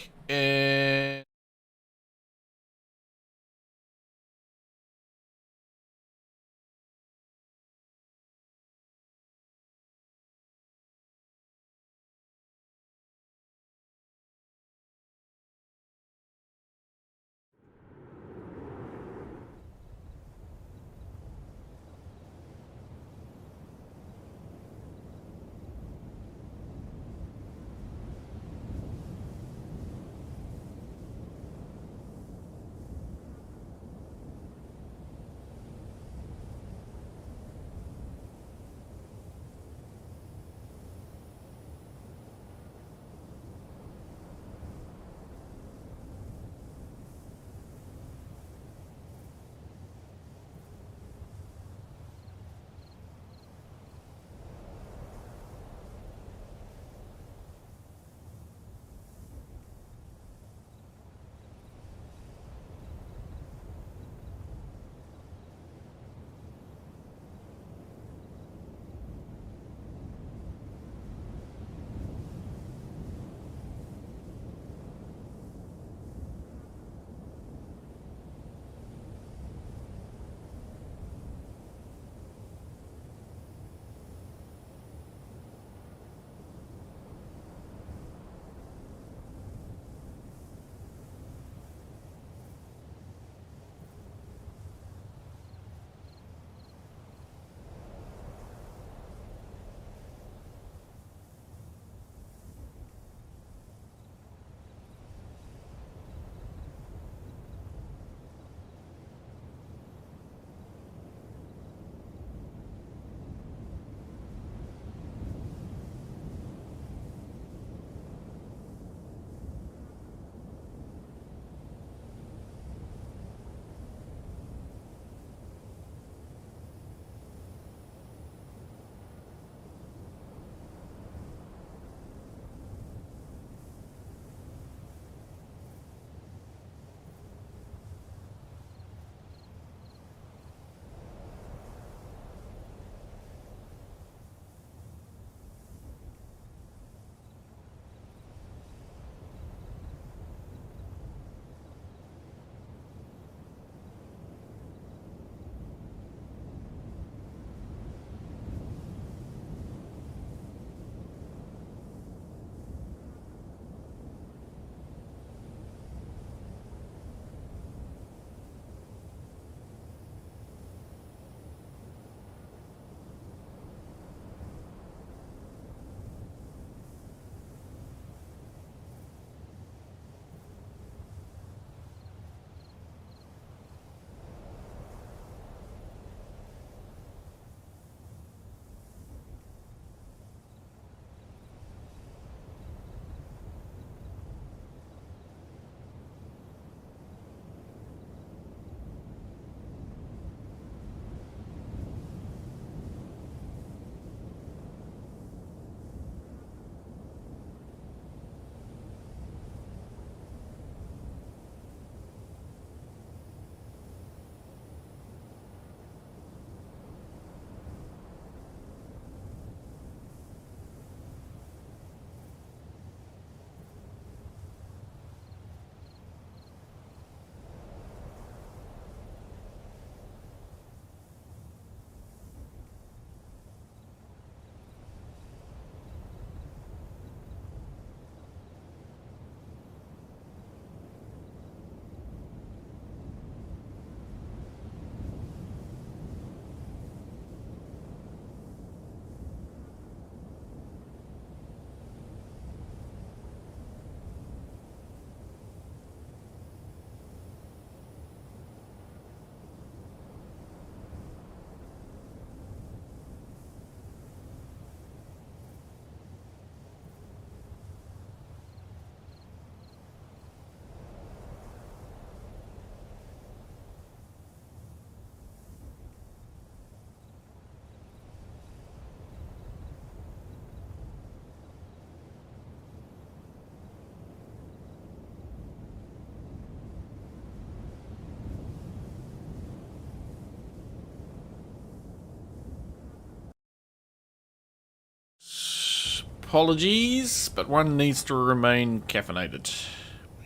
apologies, but one needs to remain caffeinated.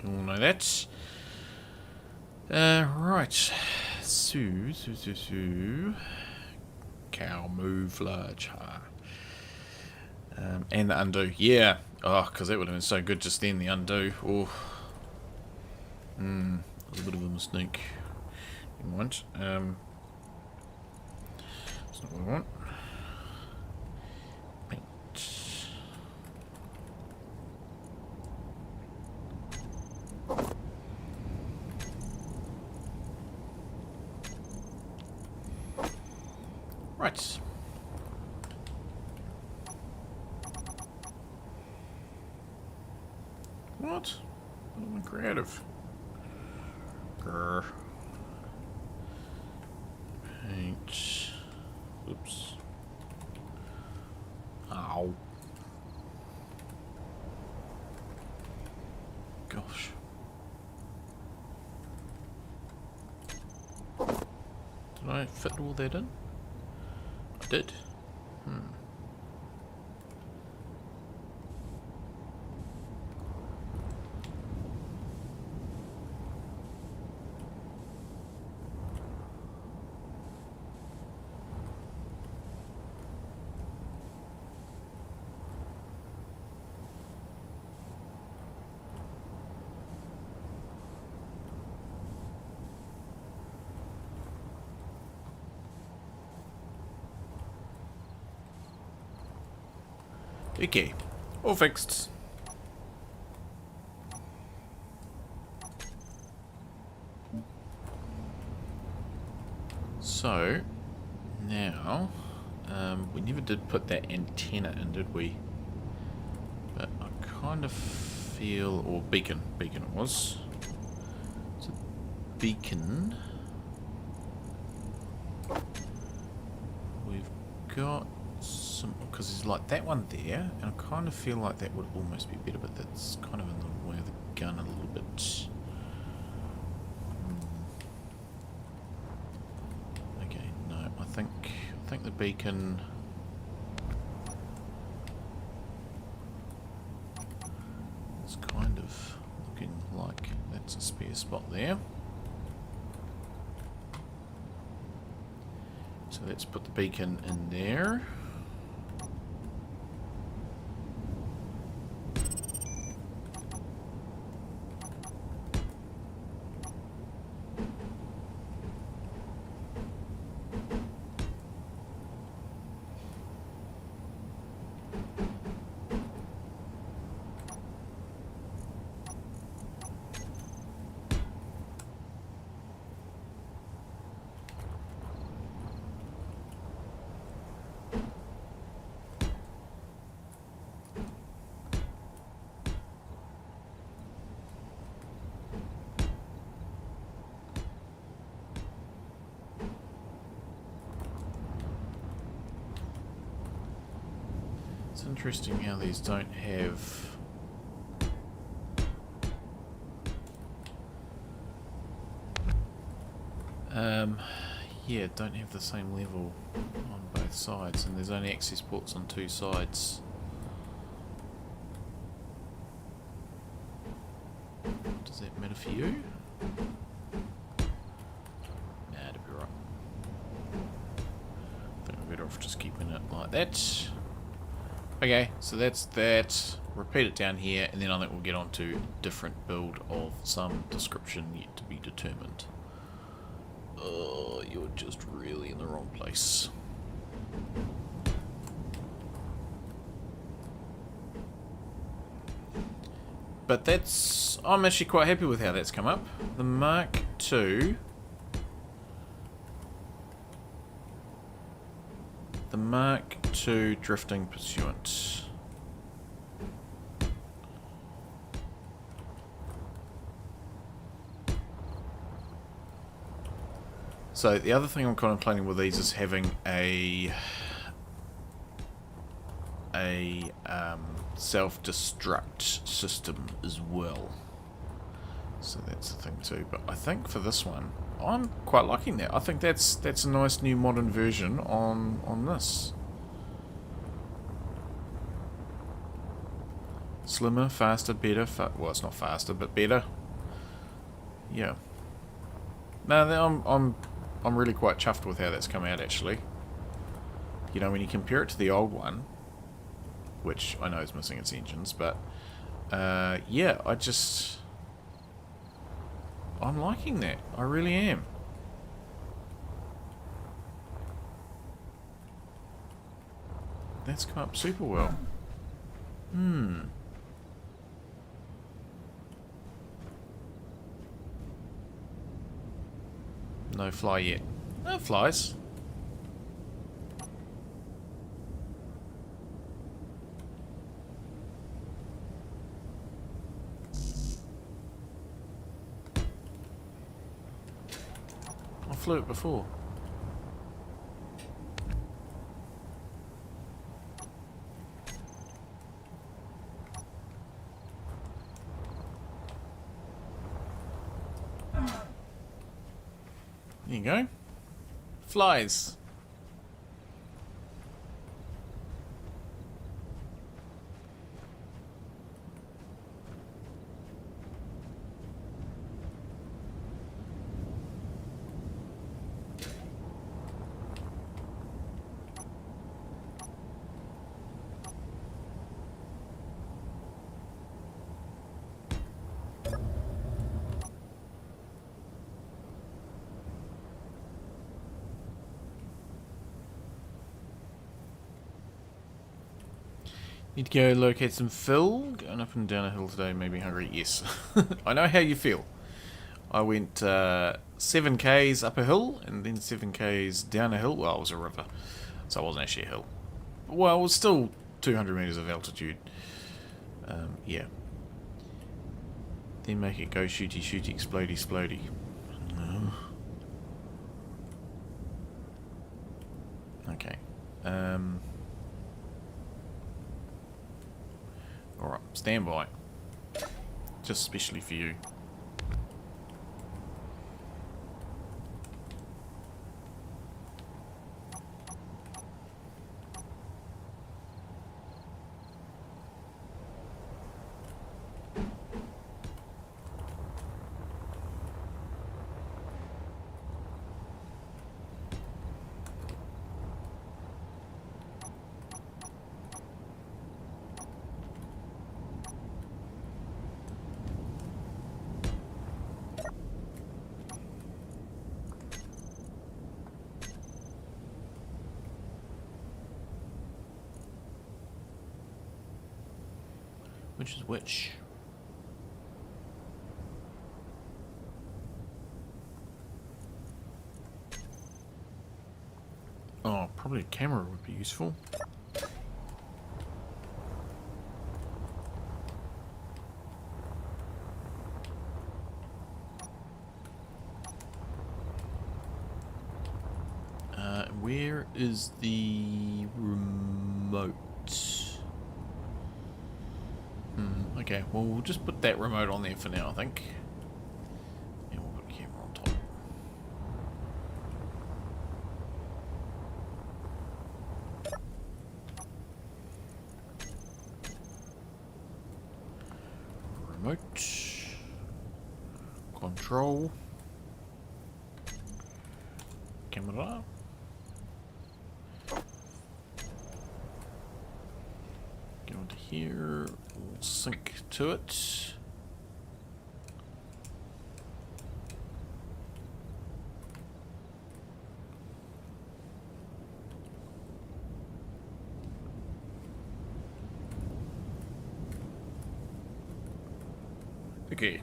We all know that. Right. So. Camouflage. And the undo. Yeah. Oh, because that would have been so good just then, the undo. Oh. A little bit of a mistake. Didn't want. That's not what I want. Paint. Right. What? I'm creative. Grr. Paint. Oops. Ow. Gosh. Did I fit all that in? I did. Okay, all fixed. So, now, we never did put that antenna in, did we? But I kind of feel, or beacon it was. So, beacon. We've got some, because there's like that one there, and I kind of feel like that would almost be better, but that's kind of in the way of the gun a little bit. Okay, no, I think the beacon. It's kind of looking like that's a spare spot there. So let's put the beacon in there. It's interesting how these don't have yeah, don't have the same level on both sides, and there's only access ports on two sides. Does that matter for you? Nah, it'll be right. I think we're better off just keeping it like that. Okay, so that's that. Repeat it down here, and then I think we'll get on to a different build of some description yet to be determined. Oh, you're just really in the wrong place. But that's... I'm actually quite happy with how that's come up. The Mark II... The Mark II Drifting Pursuant. So the other thing I'm contemplating with these is having a self-destruct system as well. So that's the thing too. But I think for this one, I'm quite liking that. I think that's a nice new modern version on this. Slimmer, faster, better. Well, it's not faster, but better. Yeah. No, I'm really quite chuffed with how that's come out, actually. You know, when you compare it to the old one, which I know is missing its engines, but yeah, I'm liking that. I really am. That's come up super well. No fly yet. No flies. I flew it before. There you go. Flies. Need to go locate some fill. Going up and down a hill today, maybe hungry. Yes. I know how you feel. I went 7k's up a hill and then 7k's down a hill. Well, it was a river, so it wasn't actually a hill. Well, it was still 200 meters of altitude. Yeah. Then make it go shooty shooty explodey explodey. Okay. Alright, stand by. Just specially for you. Which is which? Oh, probably a camera would be useful. Where is the remote? Okay, well, we'll just put that remote on there for now, I think. And we'll put the camera on top. Remote. Control. Camera. Go into here. We'll sync to it. Okay.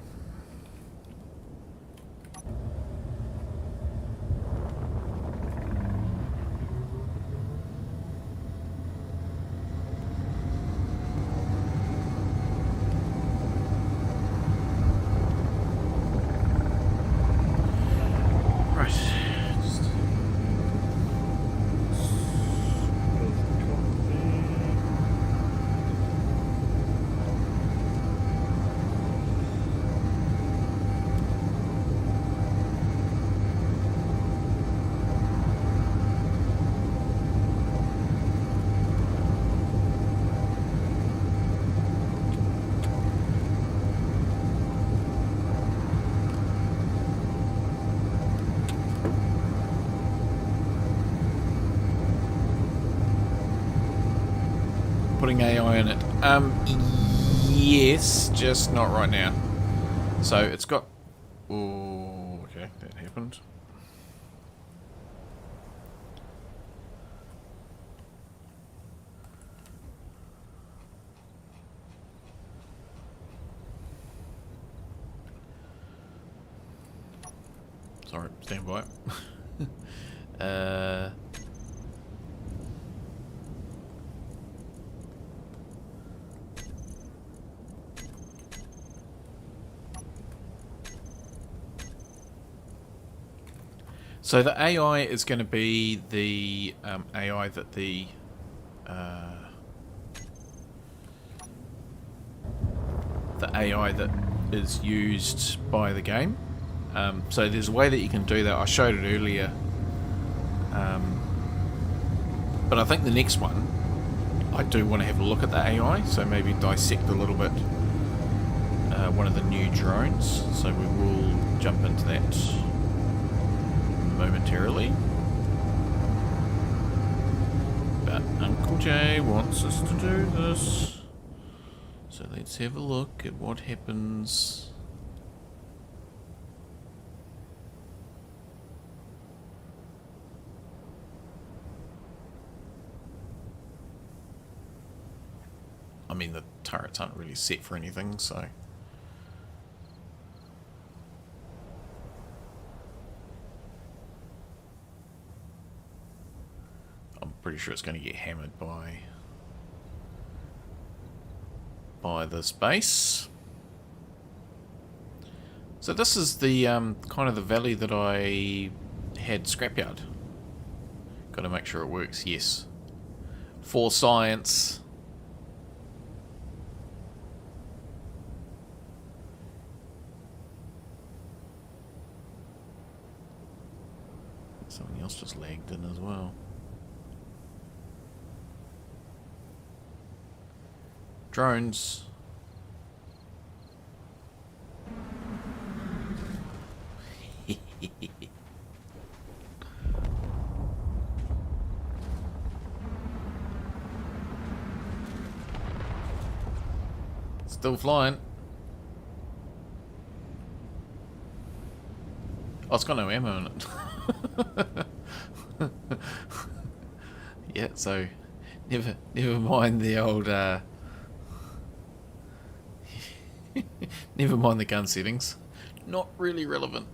putting AI in it. Yes, just not right now. So it's got... Oh, okay, that happened. Sorry, stand by. So the AI is going to be the AI that the AI that is used by the game. So there's a way that you can do that. I showed it earlier, but I think the next one I do want to have a look at the AI. So maybe dissect a little bit one of the new drones. So we will jump into that momentarily. But Uncle Jay wants us to do this. So let's have a look at what happens. I mean, the turrets aren't really set for anything, so... I'm pretty sure it's going to get hammered by this base. So this is the kind of the valley that I had scrapyard. Got to make sure it works. Yes, for science. Something else just lagged in as well. Drones. Still flying. Oh, it's got no ammo in it. Yeah, so never mind the old never mind the gun settings. Not really relevant.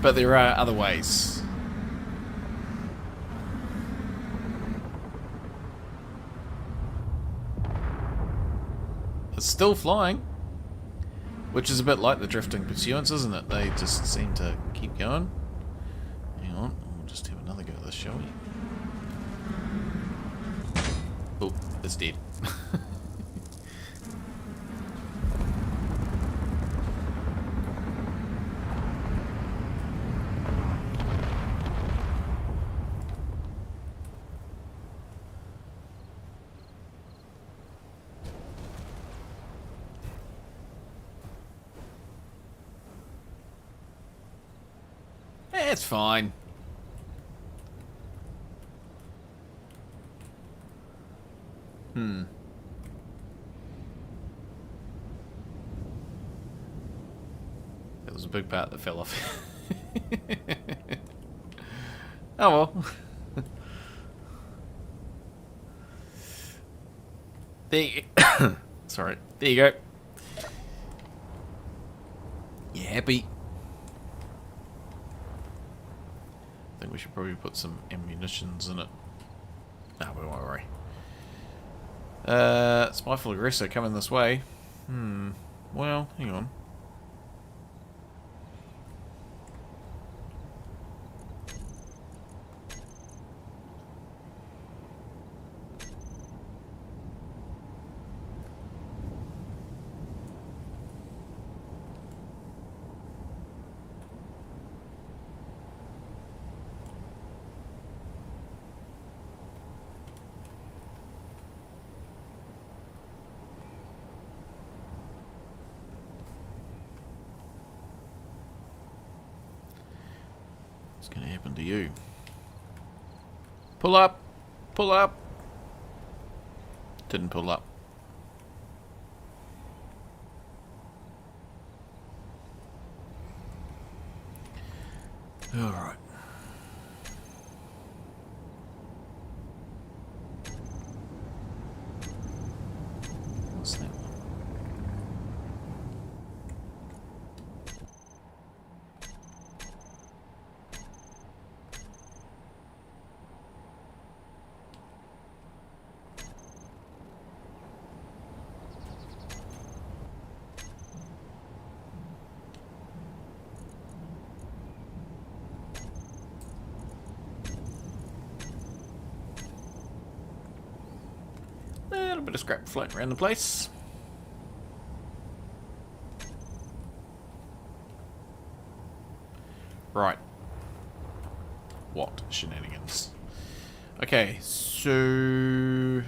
But there are other ways. It's still flying, which is a bit like the drifting pursuance, isn't it? They just seem to keep going. Hang on, we'll just have another go at this, shall we? Oh, it's dead. It's fine. That was a big part that fell off. Oh well. There you go. Sorry. There you go. You happy? I think we should probably put some ammunitions in it. No, we won't worry. Spiteful aggressor coming this way. Well, hang on. What's going to happen to you? Pull up! Pull up! Didn't pull up. Alright. What's that one? A little bit of scrap floating around the place. Right. What shenanigans? Okay, so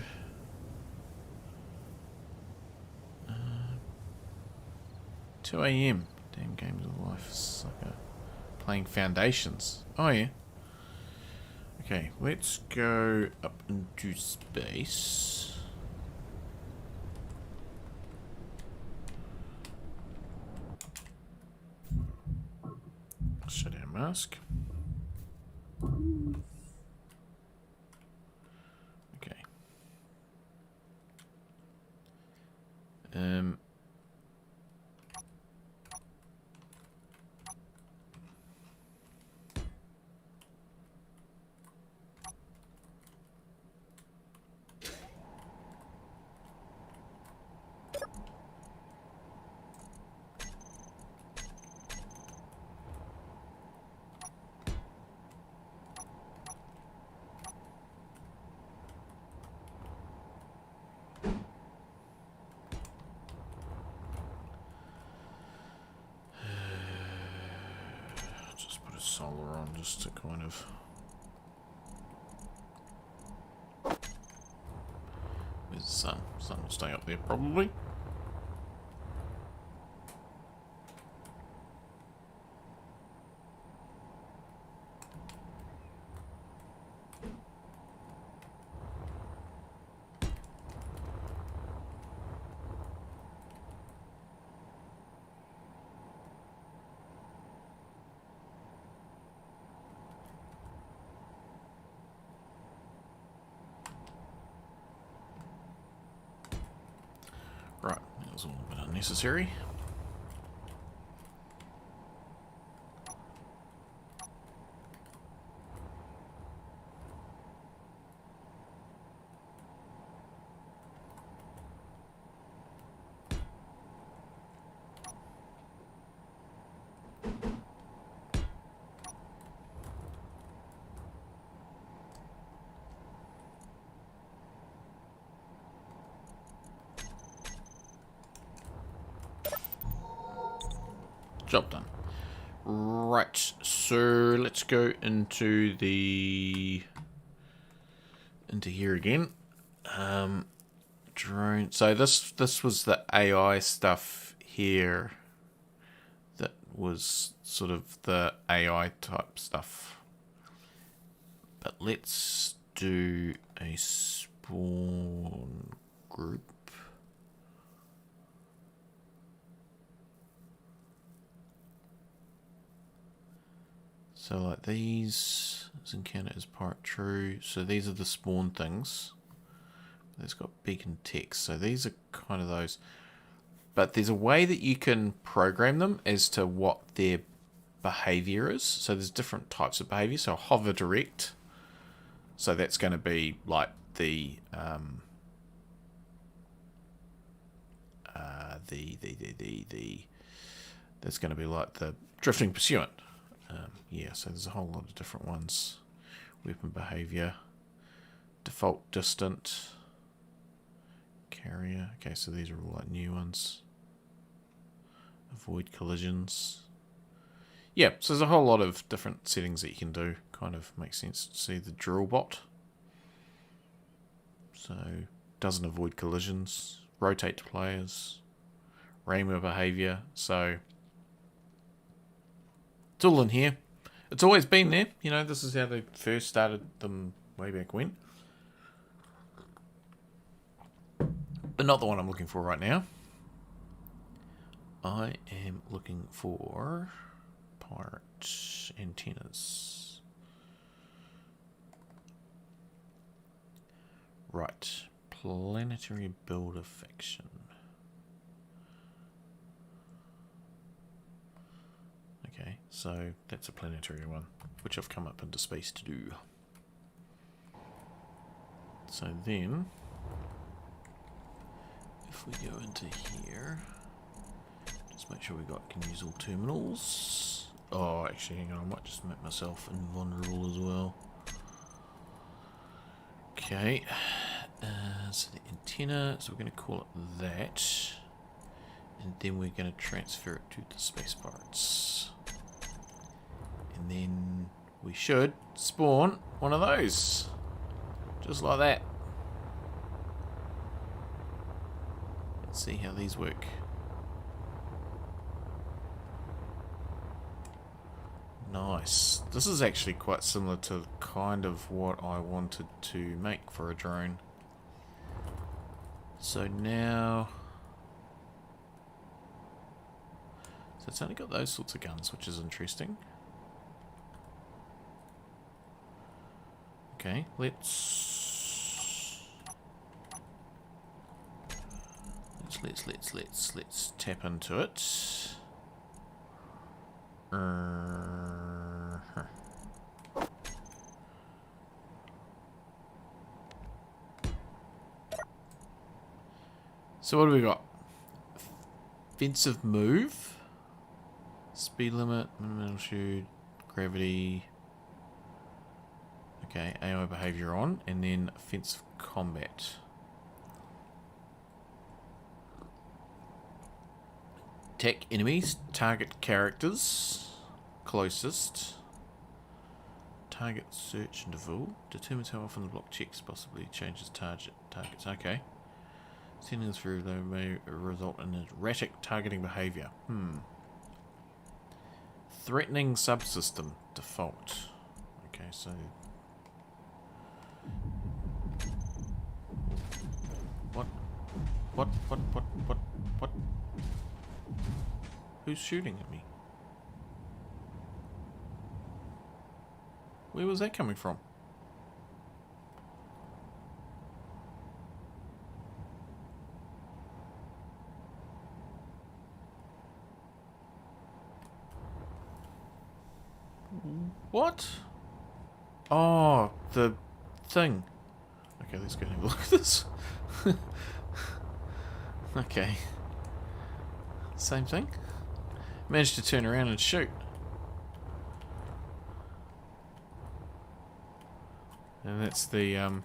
2 a.m. Damn games of life, sucker. Playing Foundations. Oh yeah. Okay, let's go up into space. Shut down mask. Okay. Just put a solar on just to kind of... Where's the sun? Sun will stay up there probably. Right, that was all a bit unnecessary. Job done. Right, so let's go into here again. Drone. So this was the AI stuff here. That was sort of the AI type stuff. But let's do a spawn group. So like these, this encounter is part true. So these are the spawn things. It's got beacon text. So these are kind of those. But there's a way that you can program them as to what their behavior is. So there's different types of behavior. So hover direct. So that's going to be like the that's going to be like the drifting pursuant. Yeah, so there's a whole lot of different ones. Weapon behavior, default distant, carrier. Okay, so these are all like new ones. Avoid collisions. Yeah, so there's a whole lot of different settings that you can do. Kind of makes sense to see the drill bot. So, doesn't avoid collisions. Rotate to players. Rainbow behavior. So, it's all in here. It's always been there. You know, this is how they first started them way back when. But not the one I'm looking for right now. I am looking for pirate antennas. Right. Planetary builder faction. Okay, so that's a planetary one, which I've come up into space to do. So then, if we go into here, just make sure can use all terminals. Oh, actually, hang on, I might just make myself invulnerable as well. Okay, so the antenna, so we're going to call it that, and then we're going to transfer it to the space pirates. And then we should spawn one of those. Just like that. Let's see how these work. Nice. This is actually quite similar to kind of what I wanted to make for a drone. So now... So it's only got those sorts of guns, which is interesting. Okay, let's tap into it. So what do we got? Offensive move, speed limit, minimum altitude, gravity. Okay, AI behavior on, and then offensive combat. Attack enemies, target characters, closest. Target search interval determines how often the block checks possibly changes targets. Okay. Settings through though may result in erratic targeting behavior. Threatening subsystem default. Okay, so What? Who's shooting at me? Where was that coming from? What? Oh, the thing. Okay, let's go and have a look at this. Okay. Same thing. Managed to turn around and shoot. And that's the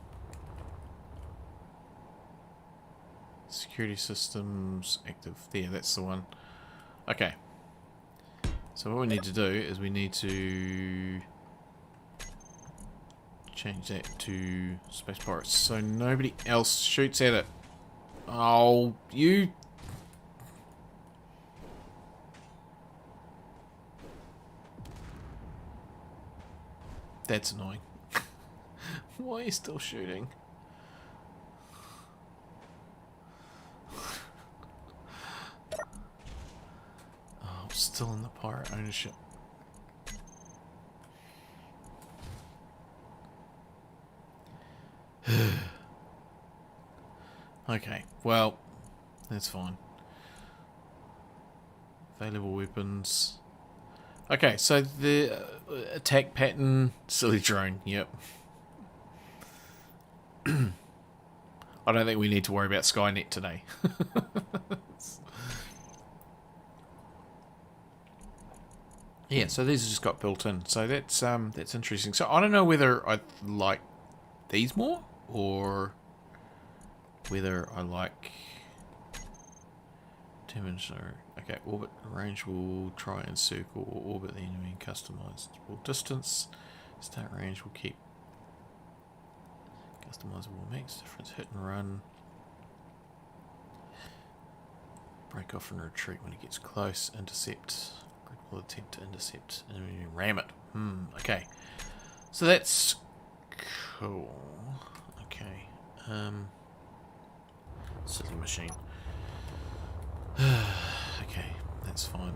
security systems active. There, that's the one. Okay. So what we need to do is we need to change that to space pirates so nobody else shoots at it. Oh, you... That's annoying. Why are you still shooting? Oh, I'm still in the pirate ownership. Okay, well, that's fine. Available weapons. Okay, so the attack pattern, silly drone, yep. I don't think we need to worry about Skynet today. Yeah, so these just got built in. So that's interesting. So I don't know whether I like these more or whether I like okay, orbit range will try and circle or orbit the enemy in customizable distance. Start range will keep customizable mix, difference hit and run. Break off and retreat when it gets close. Intercept. Grid will attempt to intercept enemy and ram it. Okay. So that's cool. Okay. Silly machine. Okay, that's fine.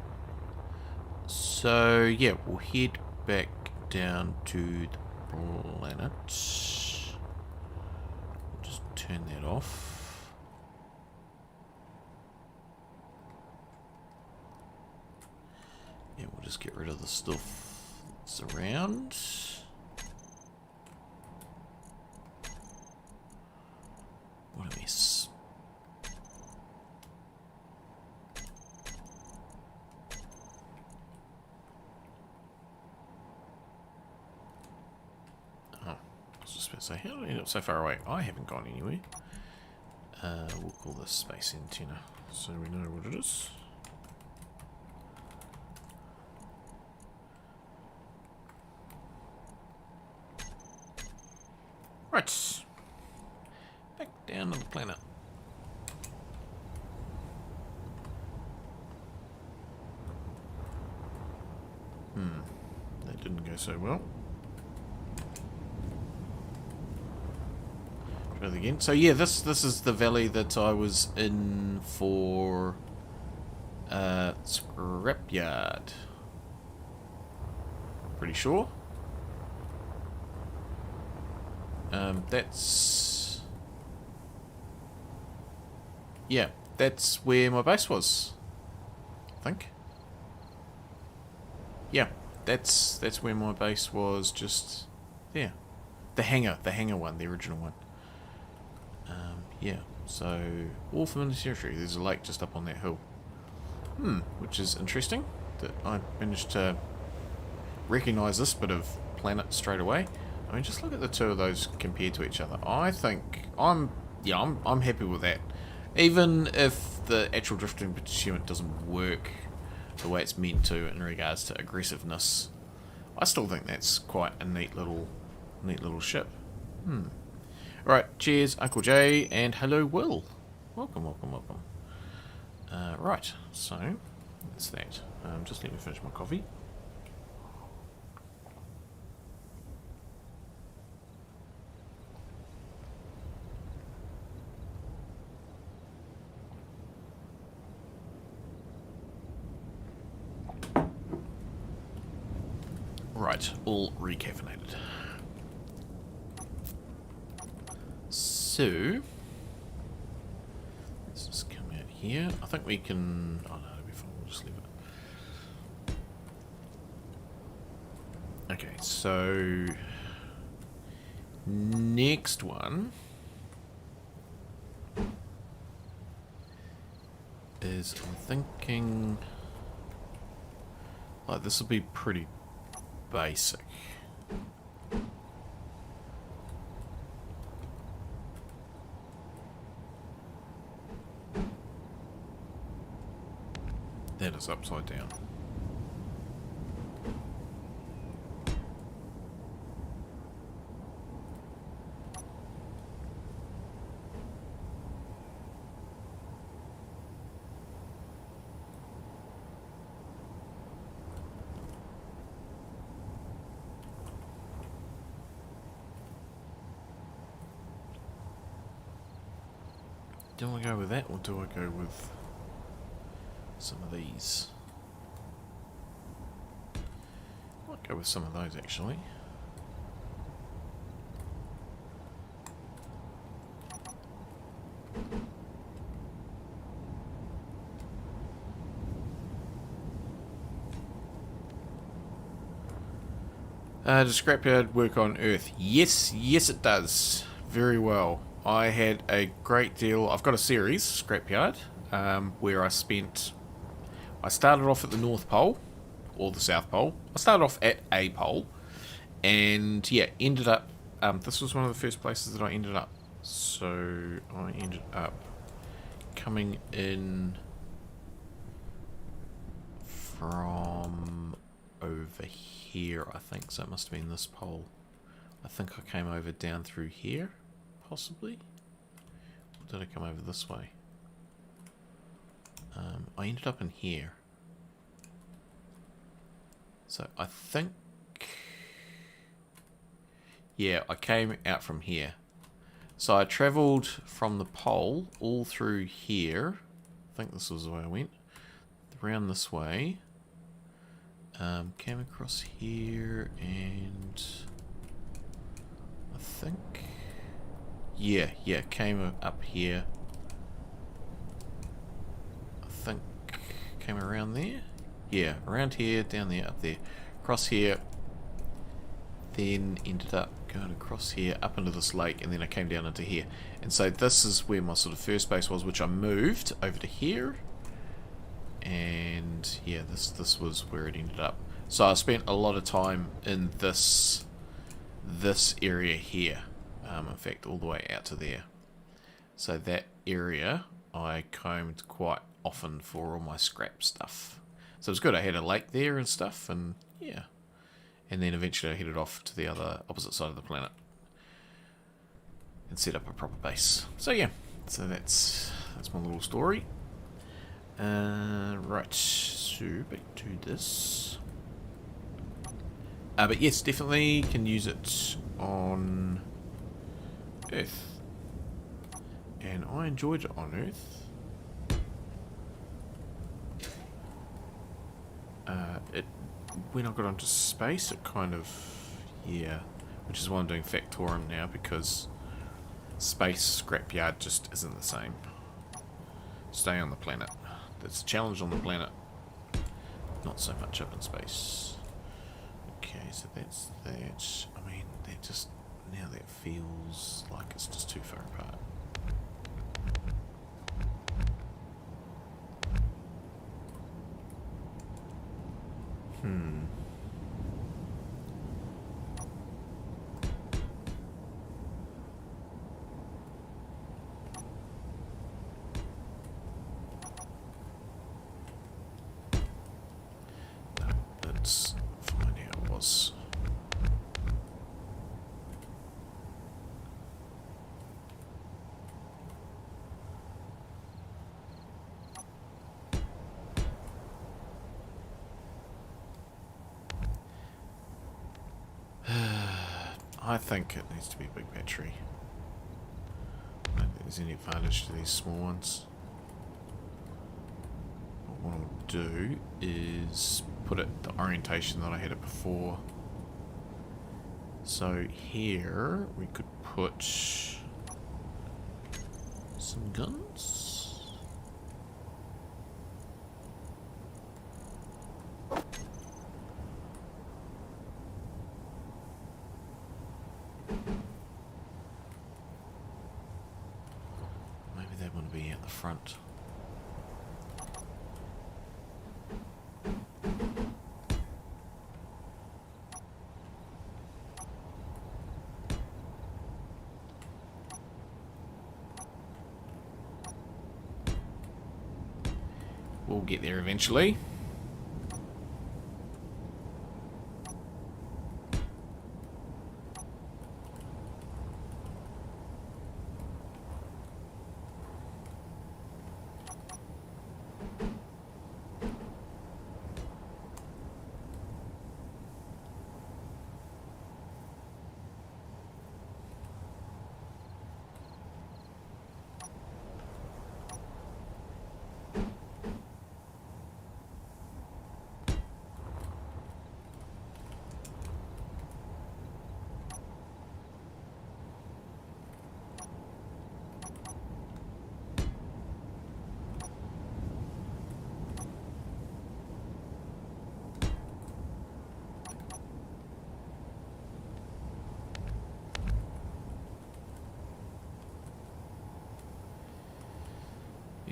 So, yeah, we'll head back down to the planet. Just turn that off. Yeah, we'll just get rid of the stuff that's around. What a mess. Oh, I was just about to say, how did I end up so far away? I haven't gone anywhere. We'll call this space antenna so we know what it is. Right. Back down to the planet. That didn't go so well. Try that again. So yeah, this is the valley that I was in for scrapyard. Pretty sure. That's... Yeah, that's where my base was. I think. Yeah, that's where my base was, just there. The hangar one, the original one. Yeah, so all familiar territory. There's a lake just up on that hill. Which is interesting that I managed to recognise this bit of planet straight away. I mean, just look at the two of those compared to each other. I think I'm happy with that. Even if the actual drifting pursuit doesn't work the way it's meant to in regards to aggressiveness, I still think that's quite a neat little ship. Right, cheers, Uncle Jay, and hello, Will. Welcome, welcome, welcome. Right, so that's that. Just let me finish my coffee. Right, all recaffeinated. So, let's just come out here. I think we can... Oh no, it'll be fine, we'll just leave it. Okay, so... Next one... is, I'm thinking... Like, this will be pretty basic. That is upside down. Do I go with that, or do I go with some of these? I might go with some of those, actually. Does scrapyard work on Earth? Yes, yes it does. Very well. I had a great deal... I've got a series, Scrapyard, where I started off at the North Pole, or the South Pole. I started off at a pole, and yeah, ended up... this was one of the first places that I ended up. So, I ended up coming in from over here, I think. So it must have been this pole. I think I came over down through here. Possibly? Or did I come over this way? I ended up in here. So I think Yeah, I came out from here. So I travelled from the pole all through here. I think this was the way I went. Around this way. Came across here and... I think... Yeah, came up here. I think... Came around there? Yeah, around here, down there, up there. Across here. Then ended up going across here, up into this lake, and then I came down into here. And so this is where my sort of first base was, which I moved over to here. And yeah, this was where it ended up. So I spent a lot of time in this area here. In fact, all the way out to there. So that area I combed quite often for all my scrap stuff. So it was good. I had a lake there and stuff, and yeah. And then eventually I headed off to the other opposite side of the planet and set up a proper base. So yeah, so that's my little story. Right, so back to this. But yes, definitely can use it on Earth. And I enjoyed it on Earth. When I got onto space, it kind of, yeah, which is why I'm doing Factorum now, because space scrapyard just isn't the same. Stay on the planet. It's a challenge on the planet, not so much up in space. Okay, so that's that. I mean, that just, now that feels like it's just too far apart. Let's find out what it was. I think it needs to be a big battery. I don't think there's any advantage to these small ones. But what I'll do is put it the orientation that I had it before. So here we could put some guns. Be at the front. We'll get there eventually.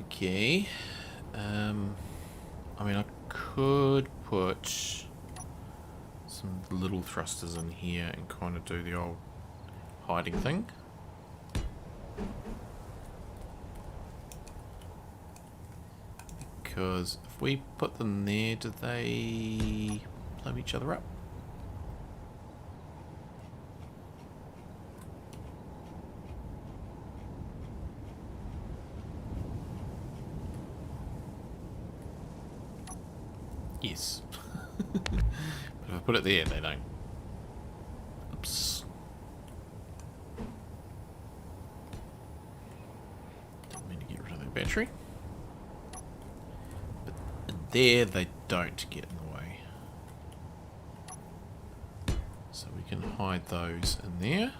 Okay. I mean, I could put some little thrusters in here and kind of do the old hiding thing. Because if we put them there, do they blow each other up? Yes. But if I put it there, they don't. Oops. battery. But there they don't get in the way. So we can hide those in there.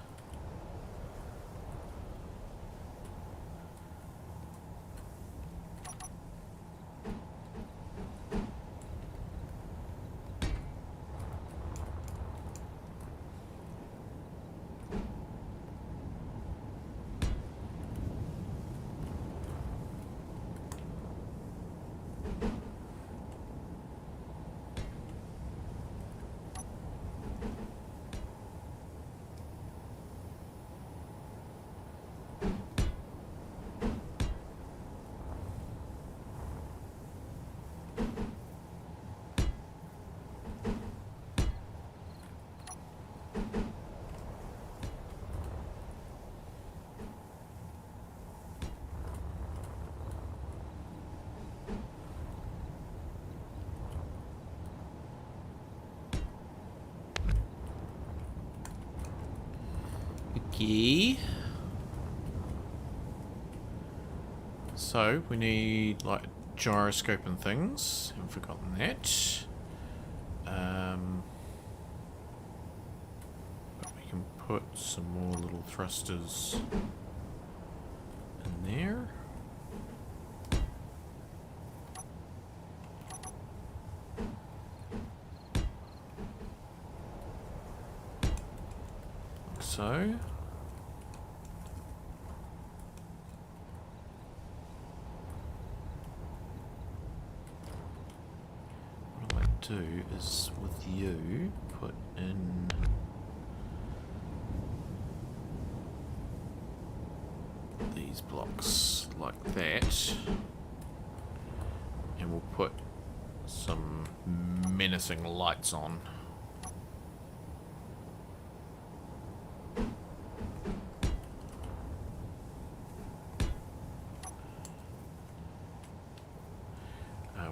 Okay. So we need like gyroscope and things. Haven't forgotten that. But we can put some more little thrusters in there. Like so. Do is with you put in these blocks like that, and we'll put some menacing lights on.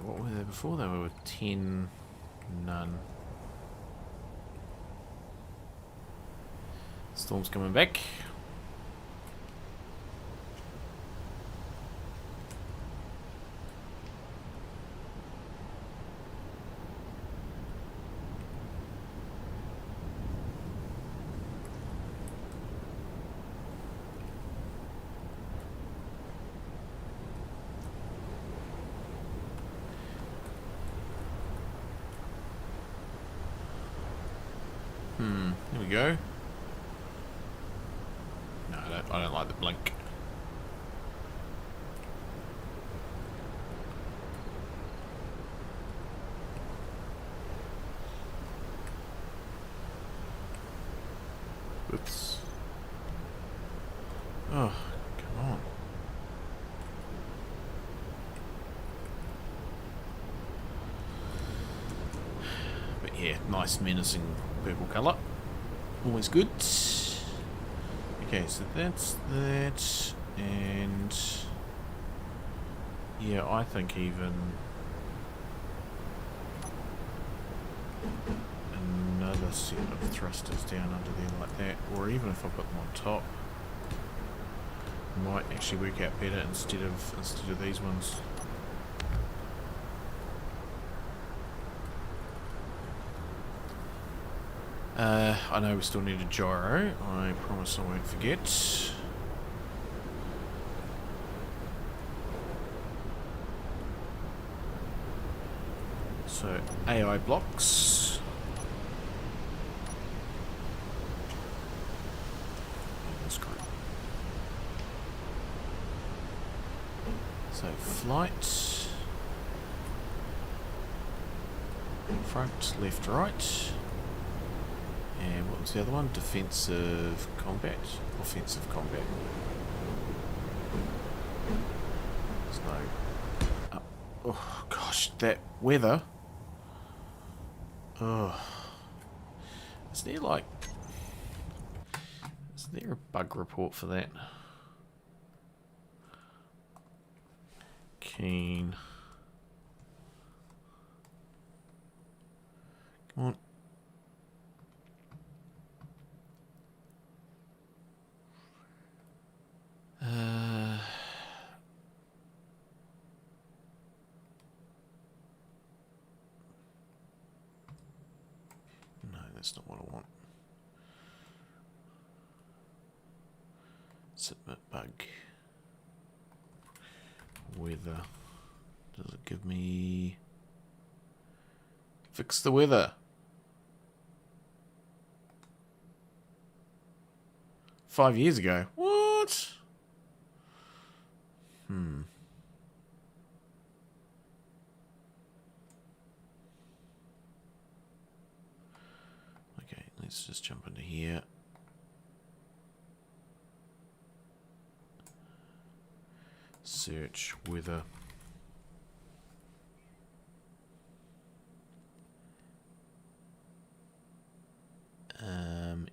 What were they before? They were 10. None. Storm's coming back. Here we go. No, I don't like the blink. Oops. Oh, come on. But yeah, nice menacing purple colour. Always good. Okay, so that's that, and yeah, I think even another set of thrusters down under there like that, or even if I put them on top, might actually work out better instead of these ones. I know we still need a gyro. I promise I won't forget. So, AI blocks. That's great. So, flight. Front, left, right. And what was the other one? Defensive combat? Offensive combat. There's no... Oh, gosh, that weather. Oh. Is there like... Is there a bug report for that? Keen. Come on. that's not what I want. Submit bug. Weather. Does it give me... Fix the weather. 5 years ago. What? Okay, let's just jump into here. Search weather.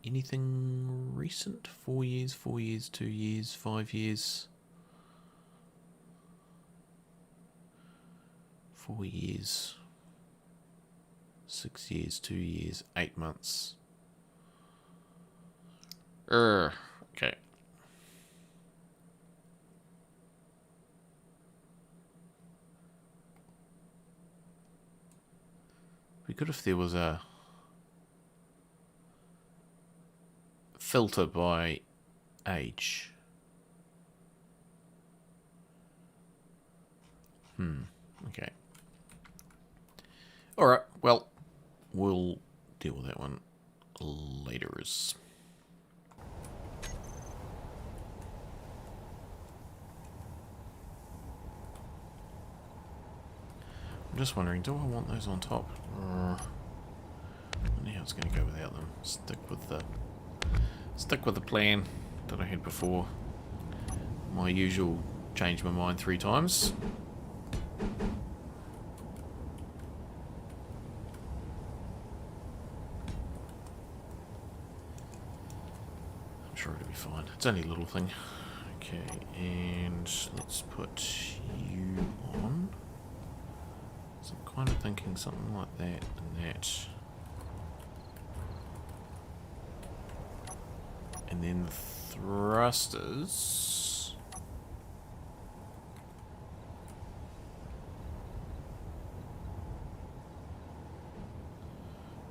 Anything recent? 4 years, 4 years, 2 years, 5 years. 4 years. 6 years, 2 years, 8 months. Okay. Be good if there was a filter by age. Okay. Alright, well, we'll deal with that one later. I'm just wondering, do I want those on top? I don't know how it's going to go without them. Stick with the plan that I had before. My usual change my mind 3 times. I'm sure it'll be fine. It's only a little thing. Okay, and let's put you on. So I'm kind of thinking something like that and that. And then the thrusters.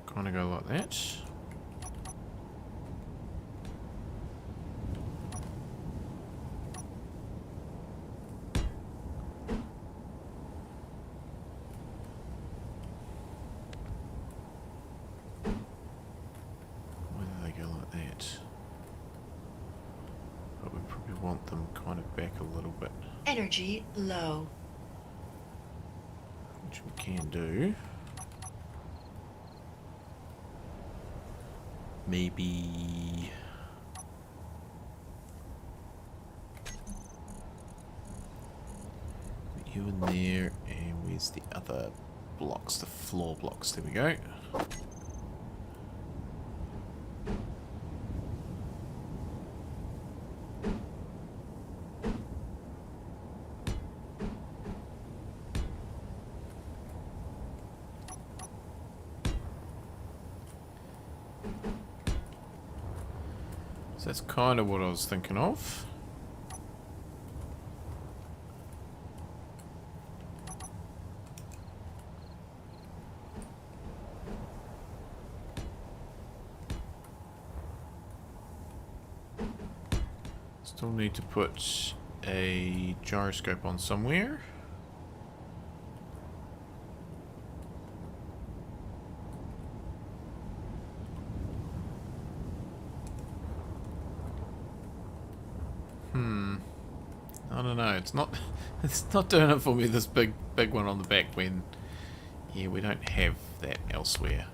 Kind of go like that. Whether they go like that. But we probably want them kind of back a little bit. Energy low. Which we can do. Maybe... put you in there, and where's the other blocks? The floor blocks, there we go. So that's kind of what I was thinking of. Still need to put a gyroscope on somewhere. I don't know. It's not doing it for me. This big one on the back when, yeah, we don't have that elsewhere.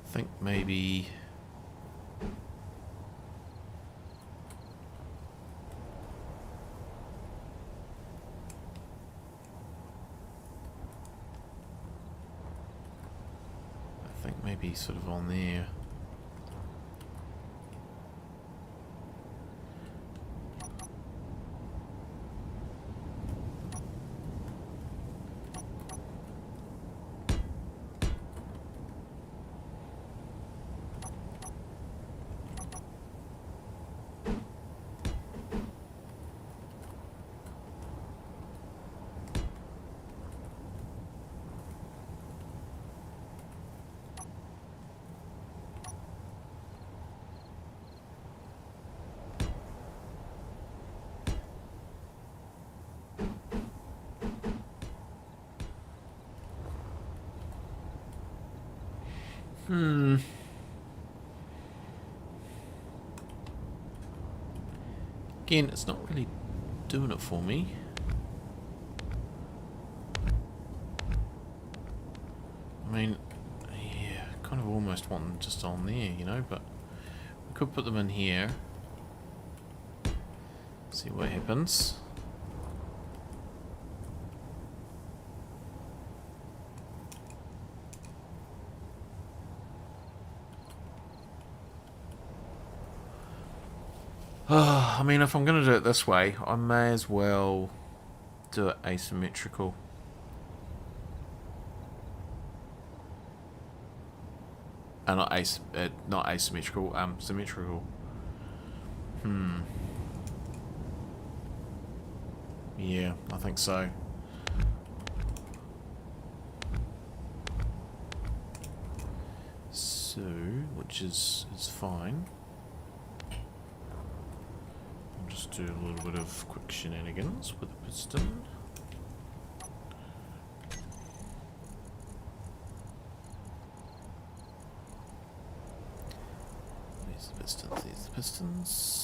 I think maybe. Maybe sort of on there. Hmm. Again, it's not really doing it for me. I mean, yeah, kind of almost want them just on there, you know, but we could put them in here. See what happens. I mean, if I'm going to do it this way, I may as well do it asymmetrical. Not asymmetrical, symmetrical. Yeah, I think so. So, which is fine. I'll just do a little bit of quick shenanigans with the piston. These the pistons, these the pistons.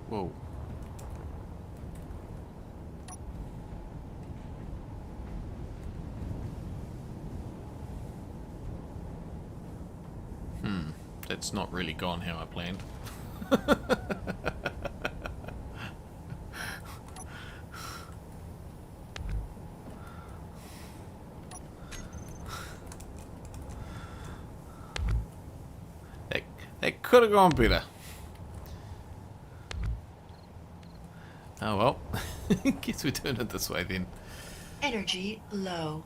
Whoa. That's not really gone how I planned. That could have gone better. Oh well. Guess we're doing it this way then. Energy low.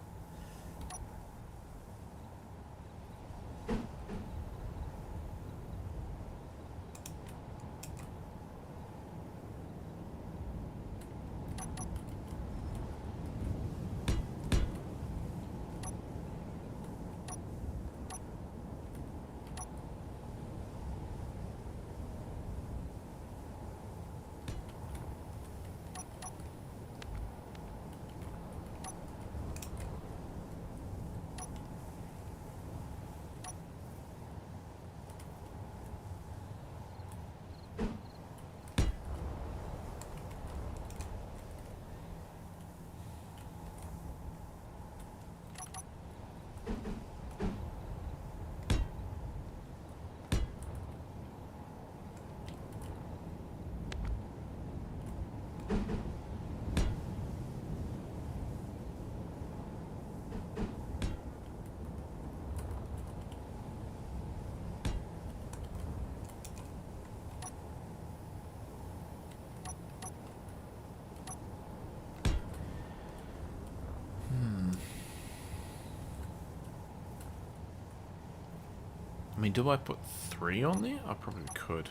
I mean, do I put 3 on there? I probably could.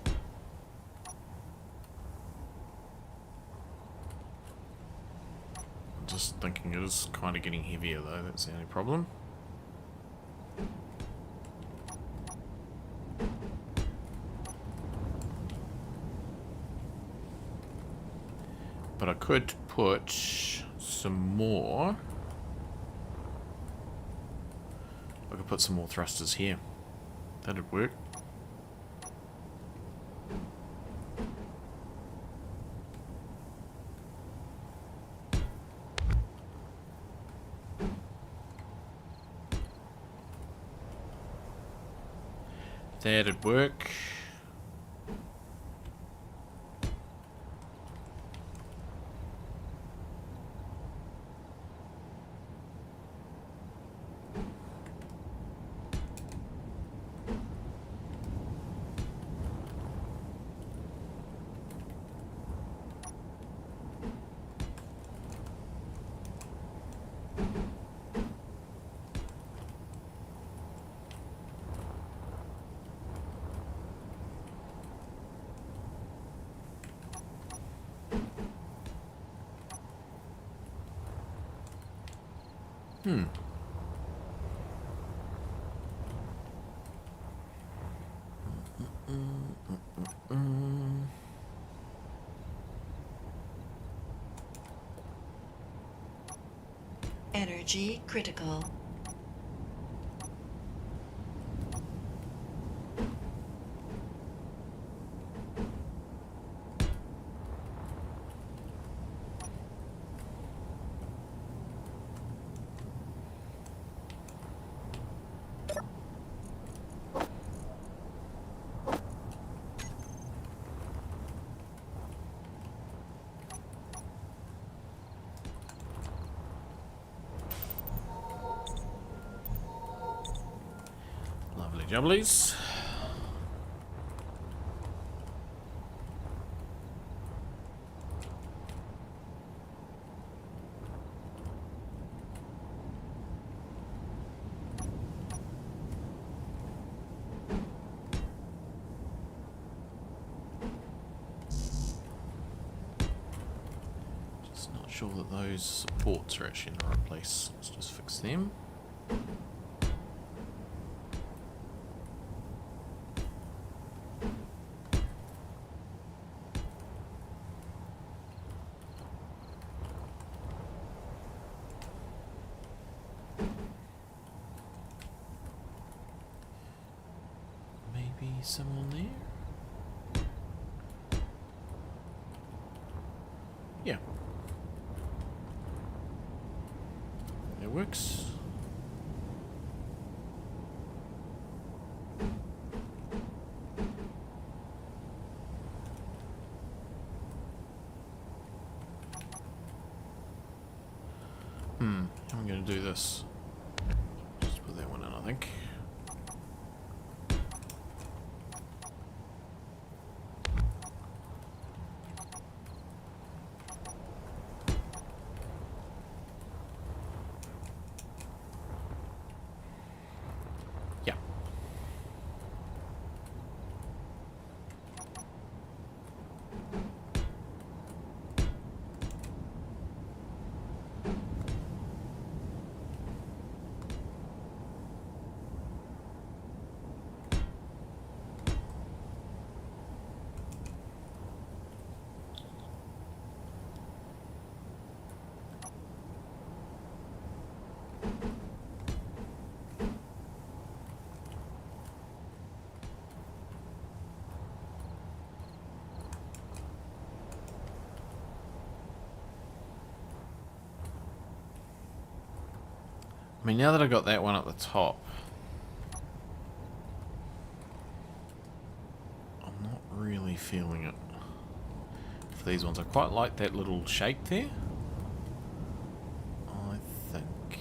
I'm just thinking it is kind of getting heavier though, that's the only problem. But I could put some more. I could put some more thrusters here. That'd work. That'd work. Hmm. Energy critical. Lovely jubblies. Just not sure that those supports are actually in the right place. Let's just fix them. Maybe someone there? Yeah. It works. How am I going to do this? Just put that one in, I think. Yeah. I mean, now that I got that one at the top, I'm not really feeling it for these ones. I quite like that little shape there. I think.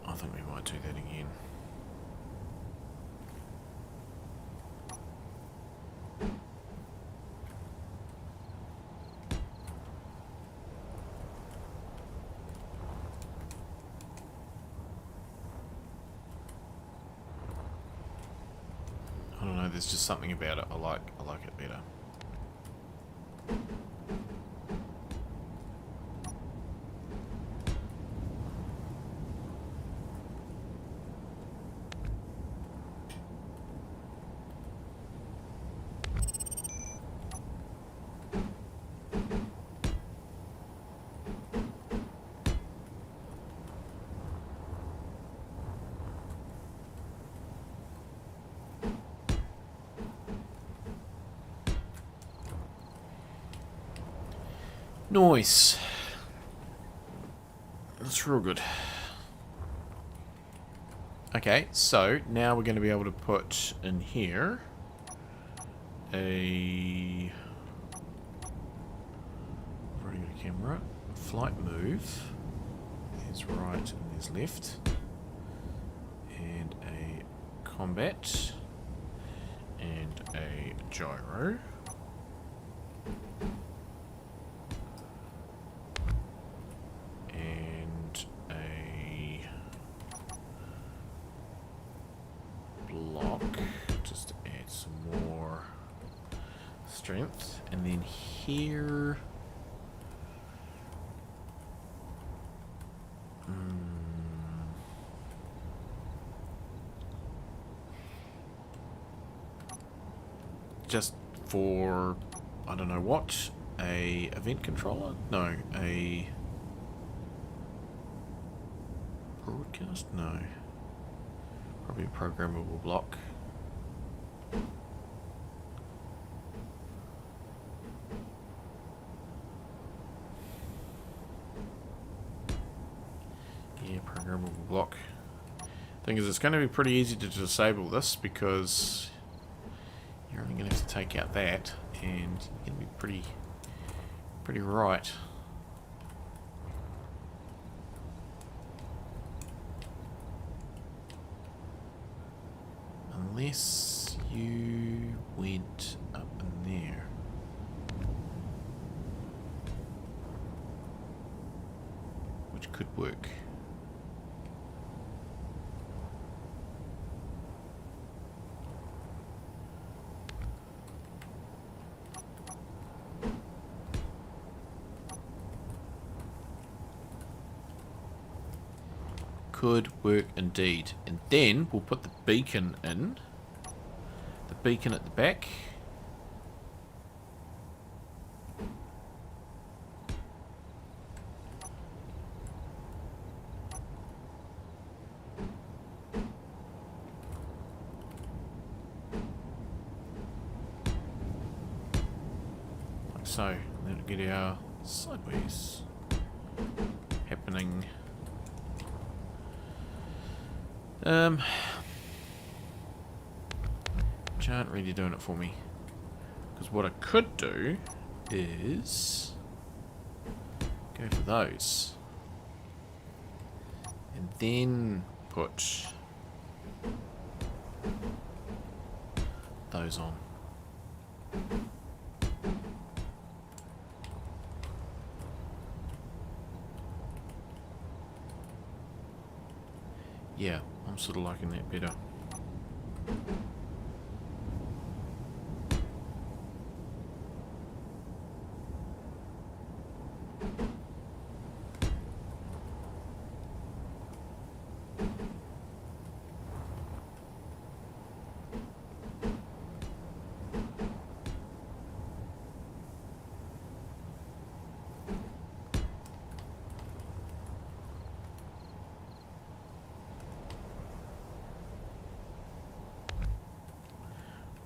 I think we might do that again. I don't know, there's just something about it. I like it better. Nice. That's real good. Okay, so now we're going to be able to put in here a running a camera, flight move. There's right and there's left, and a combat, and a gyro. Block. strength. And then here... just for... I don't know what. A event controller? No, a... broadcast? No. Probably a programmable block. Yeah, programmable block. Thing is, it's going to be pretty easy to disable this because you're only going to have to take out that and you're going to be pretty right. Unless you went up in there. Which could work. Could work indeed. And then we'll put the beacon in. The beacon at the back. Like so. That'll get our sideways happening. Which aren't really doing it for me. Because what I could do is go for those. And then put those on. Yeah, I'm sort of liking that better.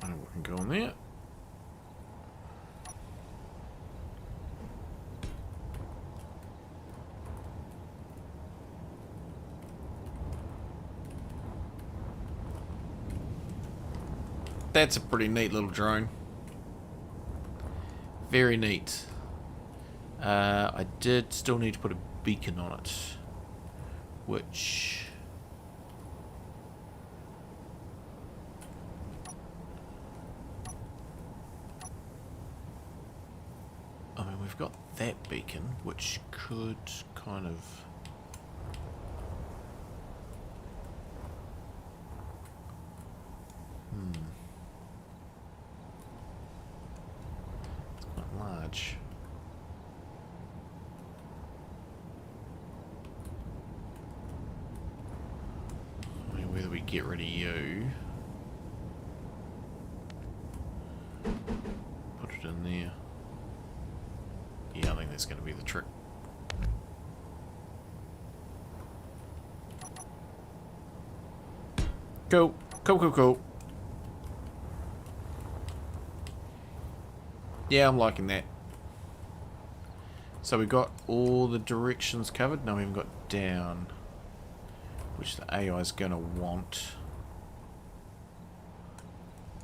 We can go on there. That's a pretty neat little drone. Very neat. I did still need to put a beacon on it, which... I mean, we've got that beacon, which could kind of... It's quite large. I mean, whether we get rid of you... Put it in there. Yeah, I think that's going to be the trick. Cool. Cool. Yeah, I'm liking that. So we got all the directions covered. Now we haven't got down, which the AI is going to want.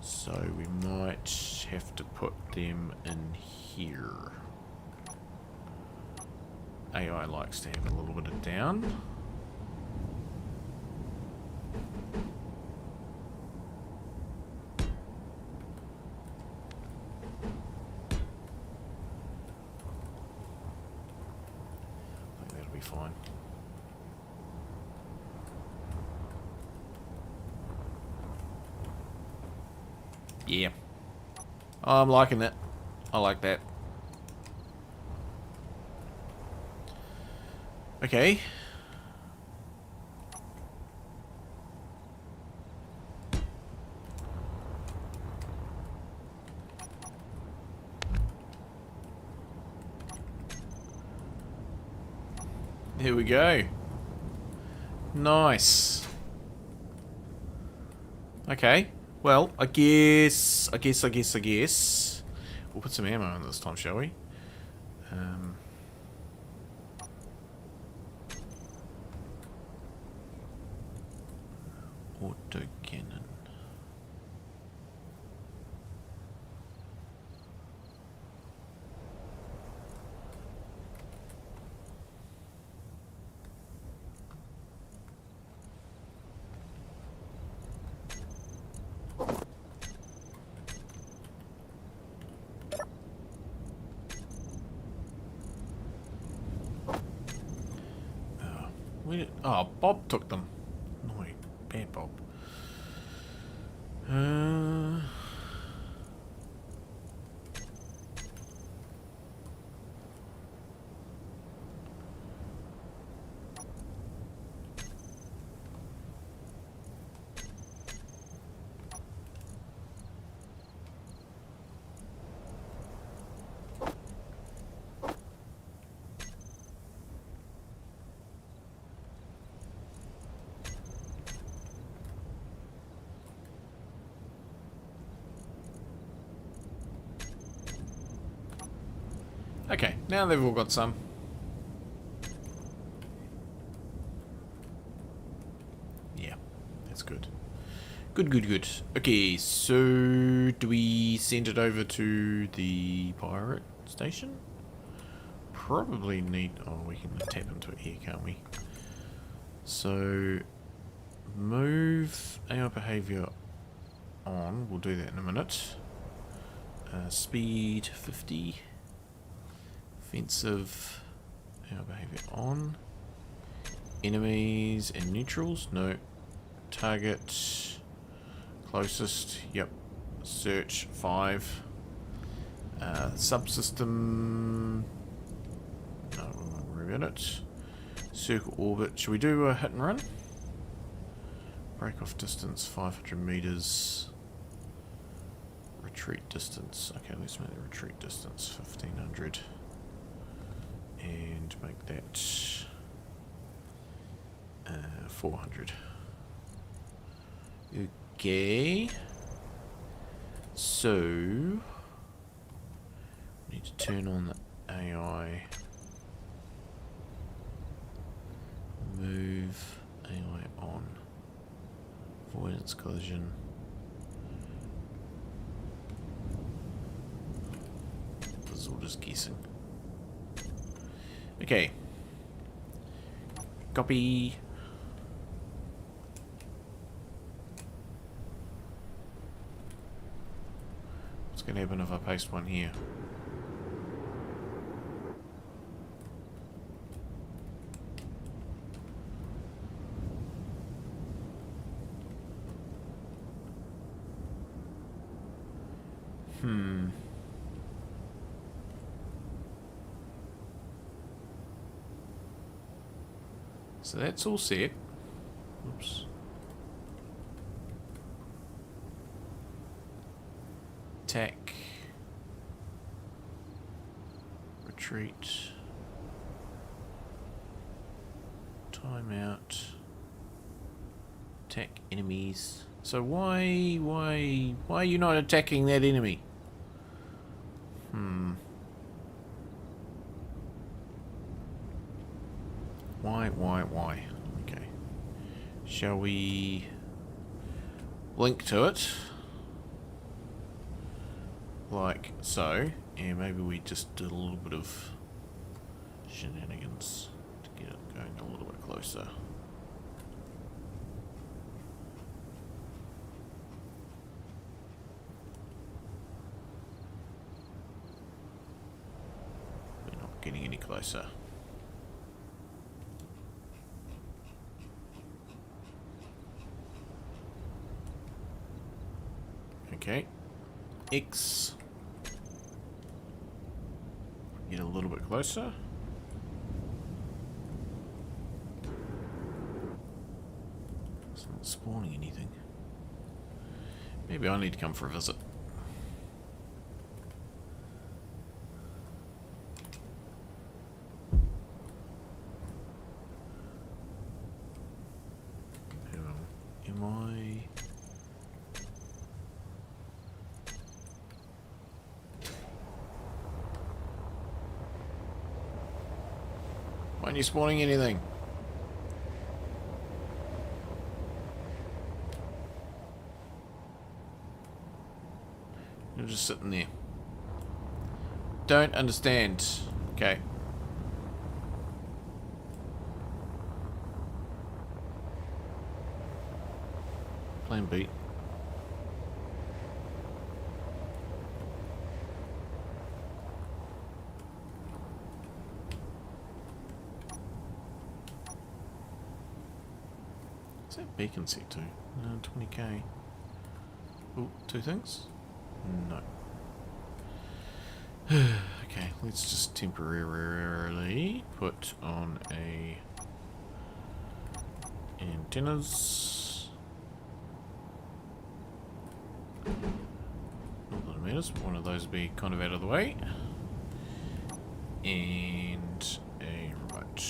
So we might have to put them in here. AI likes to have a little bit of down. I think that'll be fine. Yeah. I'm liking that. I like that. Okay. Here we go. Nice. Okay. Well, I guess. We'll put some ammo in this time, shall we? Auto cannon. Oh, Bob took them. Annoying. Bad Bob. Okay, now they've all got some. Yeah, that's good. Good. Okay, so do we send it over to the pirate station? Probably need... Oh, we can tap into it here, can't we? So, move AI behavior on. We'll do that in a minute. Speed 50. Offensive AI behavior on. Enemies and neutrals? No. Target. Closest. Yep. Search 5. Subsystem. No, we won't worry about it. Circle orbit. Should we do a hit and run? Break off distance 500 meters. Retreat distance. Okay, let's make the retreat distance 1500. And make that 400. Okay. So we need to turn on the AI. Move AI on. Avoidance collision. This is all just guessing. Okay. Copy. What's going to happen if I paste one here? So that's all set. Oops. Attack. Retreat. Timeout. Attack enemies. So why are you not attacking that enemy? Why? Okay. Shall we link to it? Like so. And maybe we just did a little bit of shenanigans to get it going a little bit closer. We're not getting any closer. Okay. X. get a little bit closer. It's not spawning anything. Maybe I need to come for a visit. Am I... Why aren't you spawning anything? You're just sitting there. Don't understand. Okay. Plan B. What's that beacon set to? 20k. Oh, two things? No. Okay, let's just temporarily put on a antennas. Not that it matters, but one of those will be kind of out of the way. And a remote.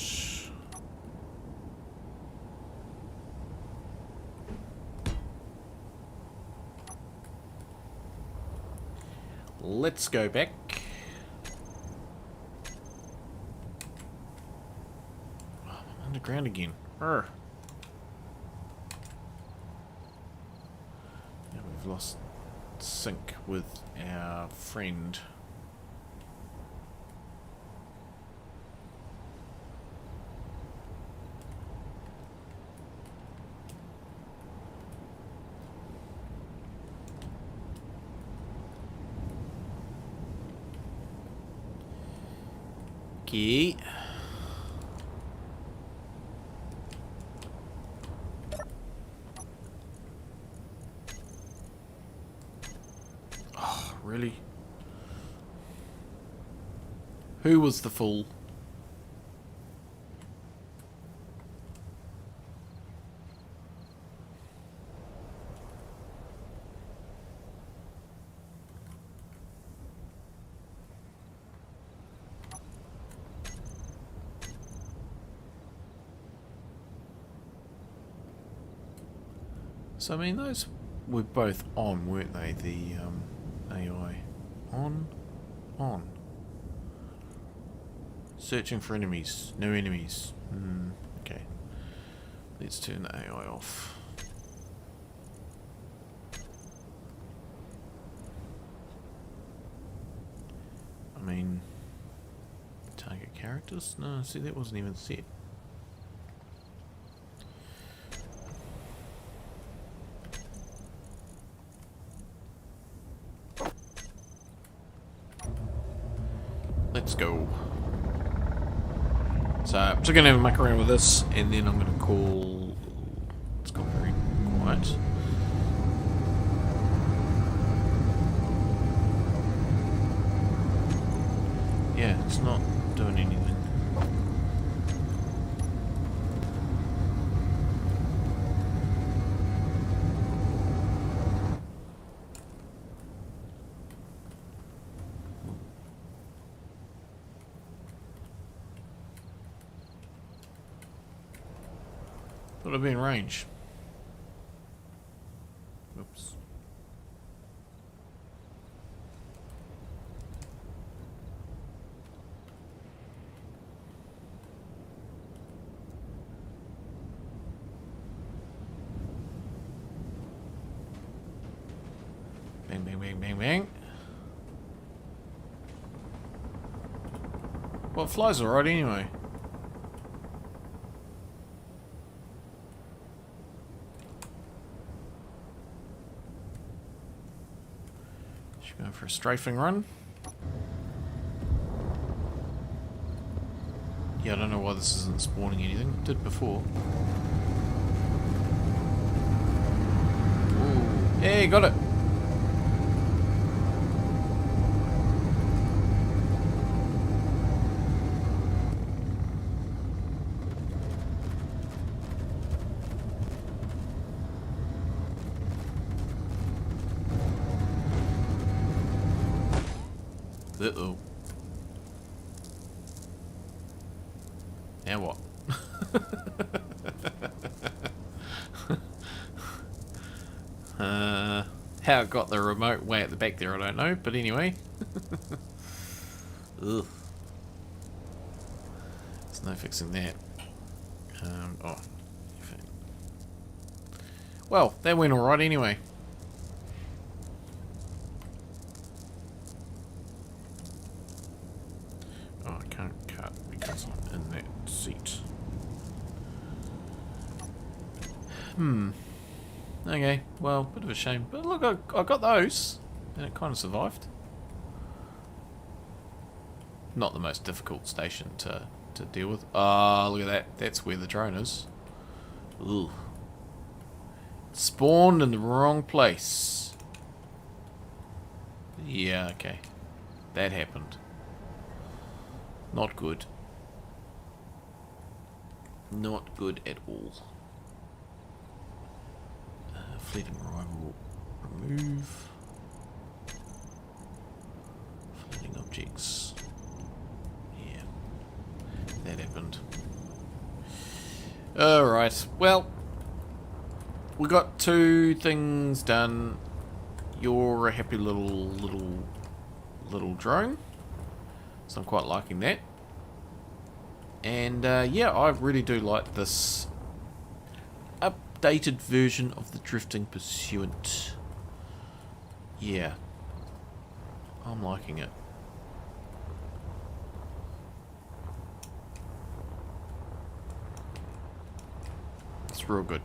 Let's go back. Oh, I'm underground again. Now we've lost sync with our friend. Okay. Oh, really? Who was the fool? So I mean, those were both on, weren't they? The AI on. Searching for enemies, no enemies. Okay, let's turn the AI off. I mean, target characters? No, see, that wasn't even set. Let's go. So I'm just gonna muck around with this, and then I'm gonna call. It's gone very quiet. Yeah, it's not doing anything. Thought it'd be in range. Oops. Bang, bang, bang, bang, bang. Well, it flies alright anyway. Going for a strafing run. Yeah, I don't know why this isn't spawning anything. It did before. Ooh. Hey, got it! Uh-oh. Now what? How it got the remote way at the back there, I don't know. But anyway. Ugh. There's no fixing that. Oh. Well, that went alright anyway. Oh, I can't cut because I'm in that seat. Okay, well, bit of a shame. But look, I got those. And it kind of survived. Not the most difficult station to deal with. Ah, look at that. That's where the drone is. Ooh. Spawned in the wrong place. Yeah, okay. That happened. Not good. Not good at all. Fleeting rival. Remove. Fleeting objects. Yeah. That happened. Alright. Well, we got 2 things done. You're a happy little drone. So I'm quite liking that. And yeah, I really do like this updated version of the Drifting Pursuit. Yeah. I'm liking it. It's real good.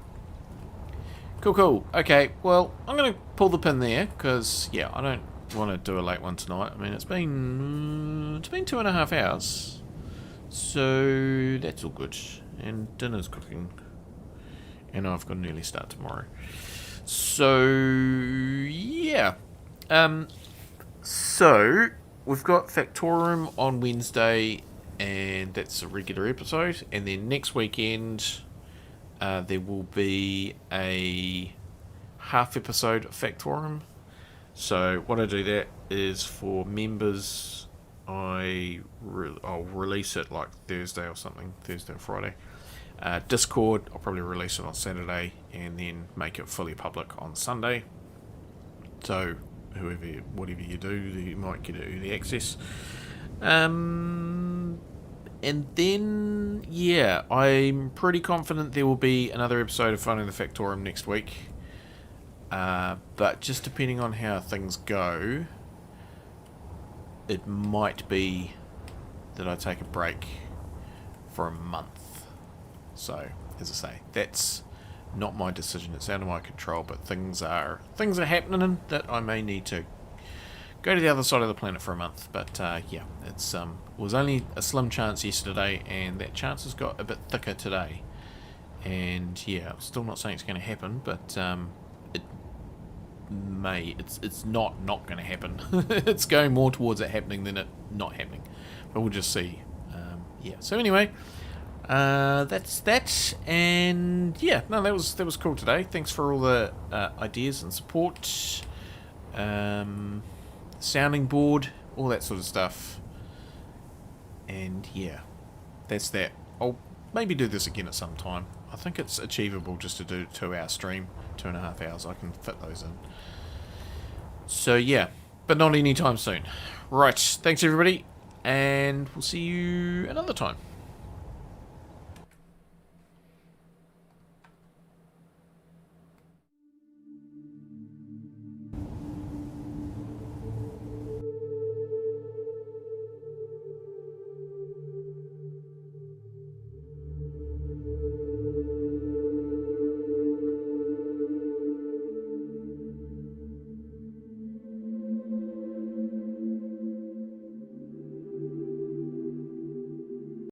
Cool. Okay, well, I'm going to pull the pin there, because, yeah, I don't want to do a late one tonight. I mean, it's been 2.5 hours. So, that's all good. And dinner's cooking. And I've got an early start tomorrow. So, yeah. So, we've got Factorum on Wednesday, and that's a regular episode. And then next weekend, there will be a half episode of Factorum. So, what I do that is for members, I'll release it like Thursday or something, Thursday or Friday. Discord, I'll probably release it on Saturday and then make it fully public on Sunday. So, whatever you do, you might get early access. And then, yeah, I'm pretty confident there will be another episode of Finding the Factorum next week. But just depending on how things go, it might be that I take a break for a month. So, as I say, that's not my decision. It's out of my control, but things are happening that I may need to go to the other side of the planet for a month. But yeah, it was only a slim chance yesterday, and that chance has got a bit thicker today. And yeah, I'm still not saying it's going to happen, but it may. It's not going to happen. It's going more towards it happening than it not happening. But we'll just see. Yeah. So anyway. That's that, and yeah, no, that was cool today. Thanks for all the ideas and support, sounding board, all that sort of stuff, and yeah, that's that. I'll maybe do this again at some time. I think it's achievable just to do a 2-hour stream, 2.5 hours. I can fit those in. So yeah, but not anytime soon. Right, thanks everybody, and we'll see you another time.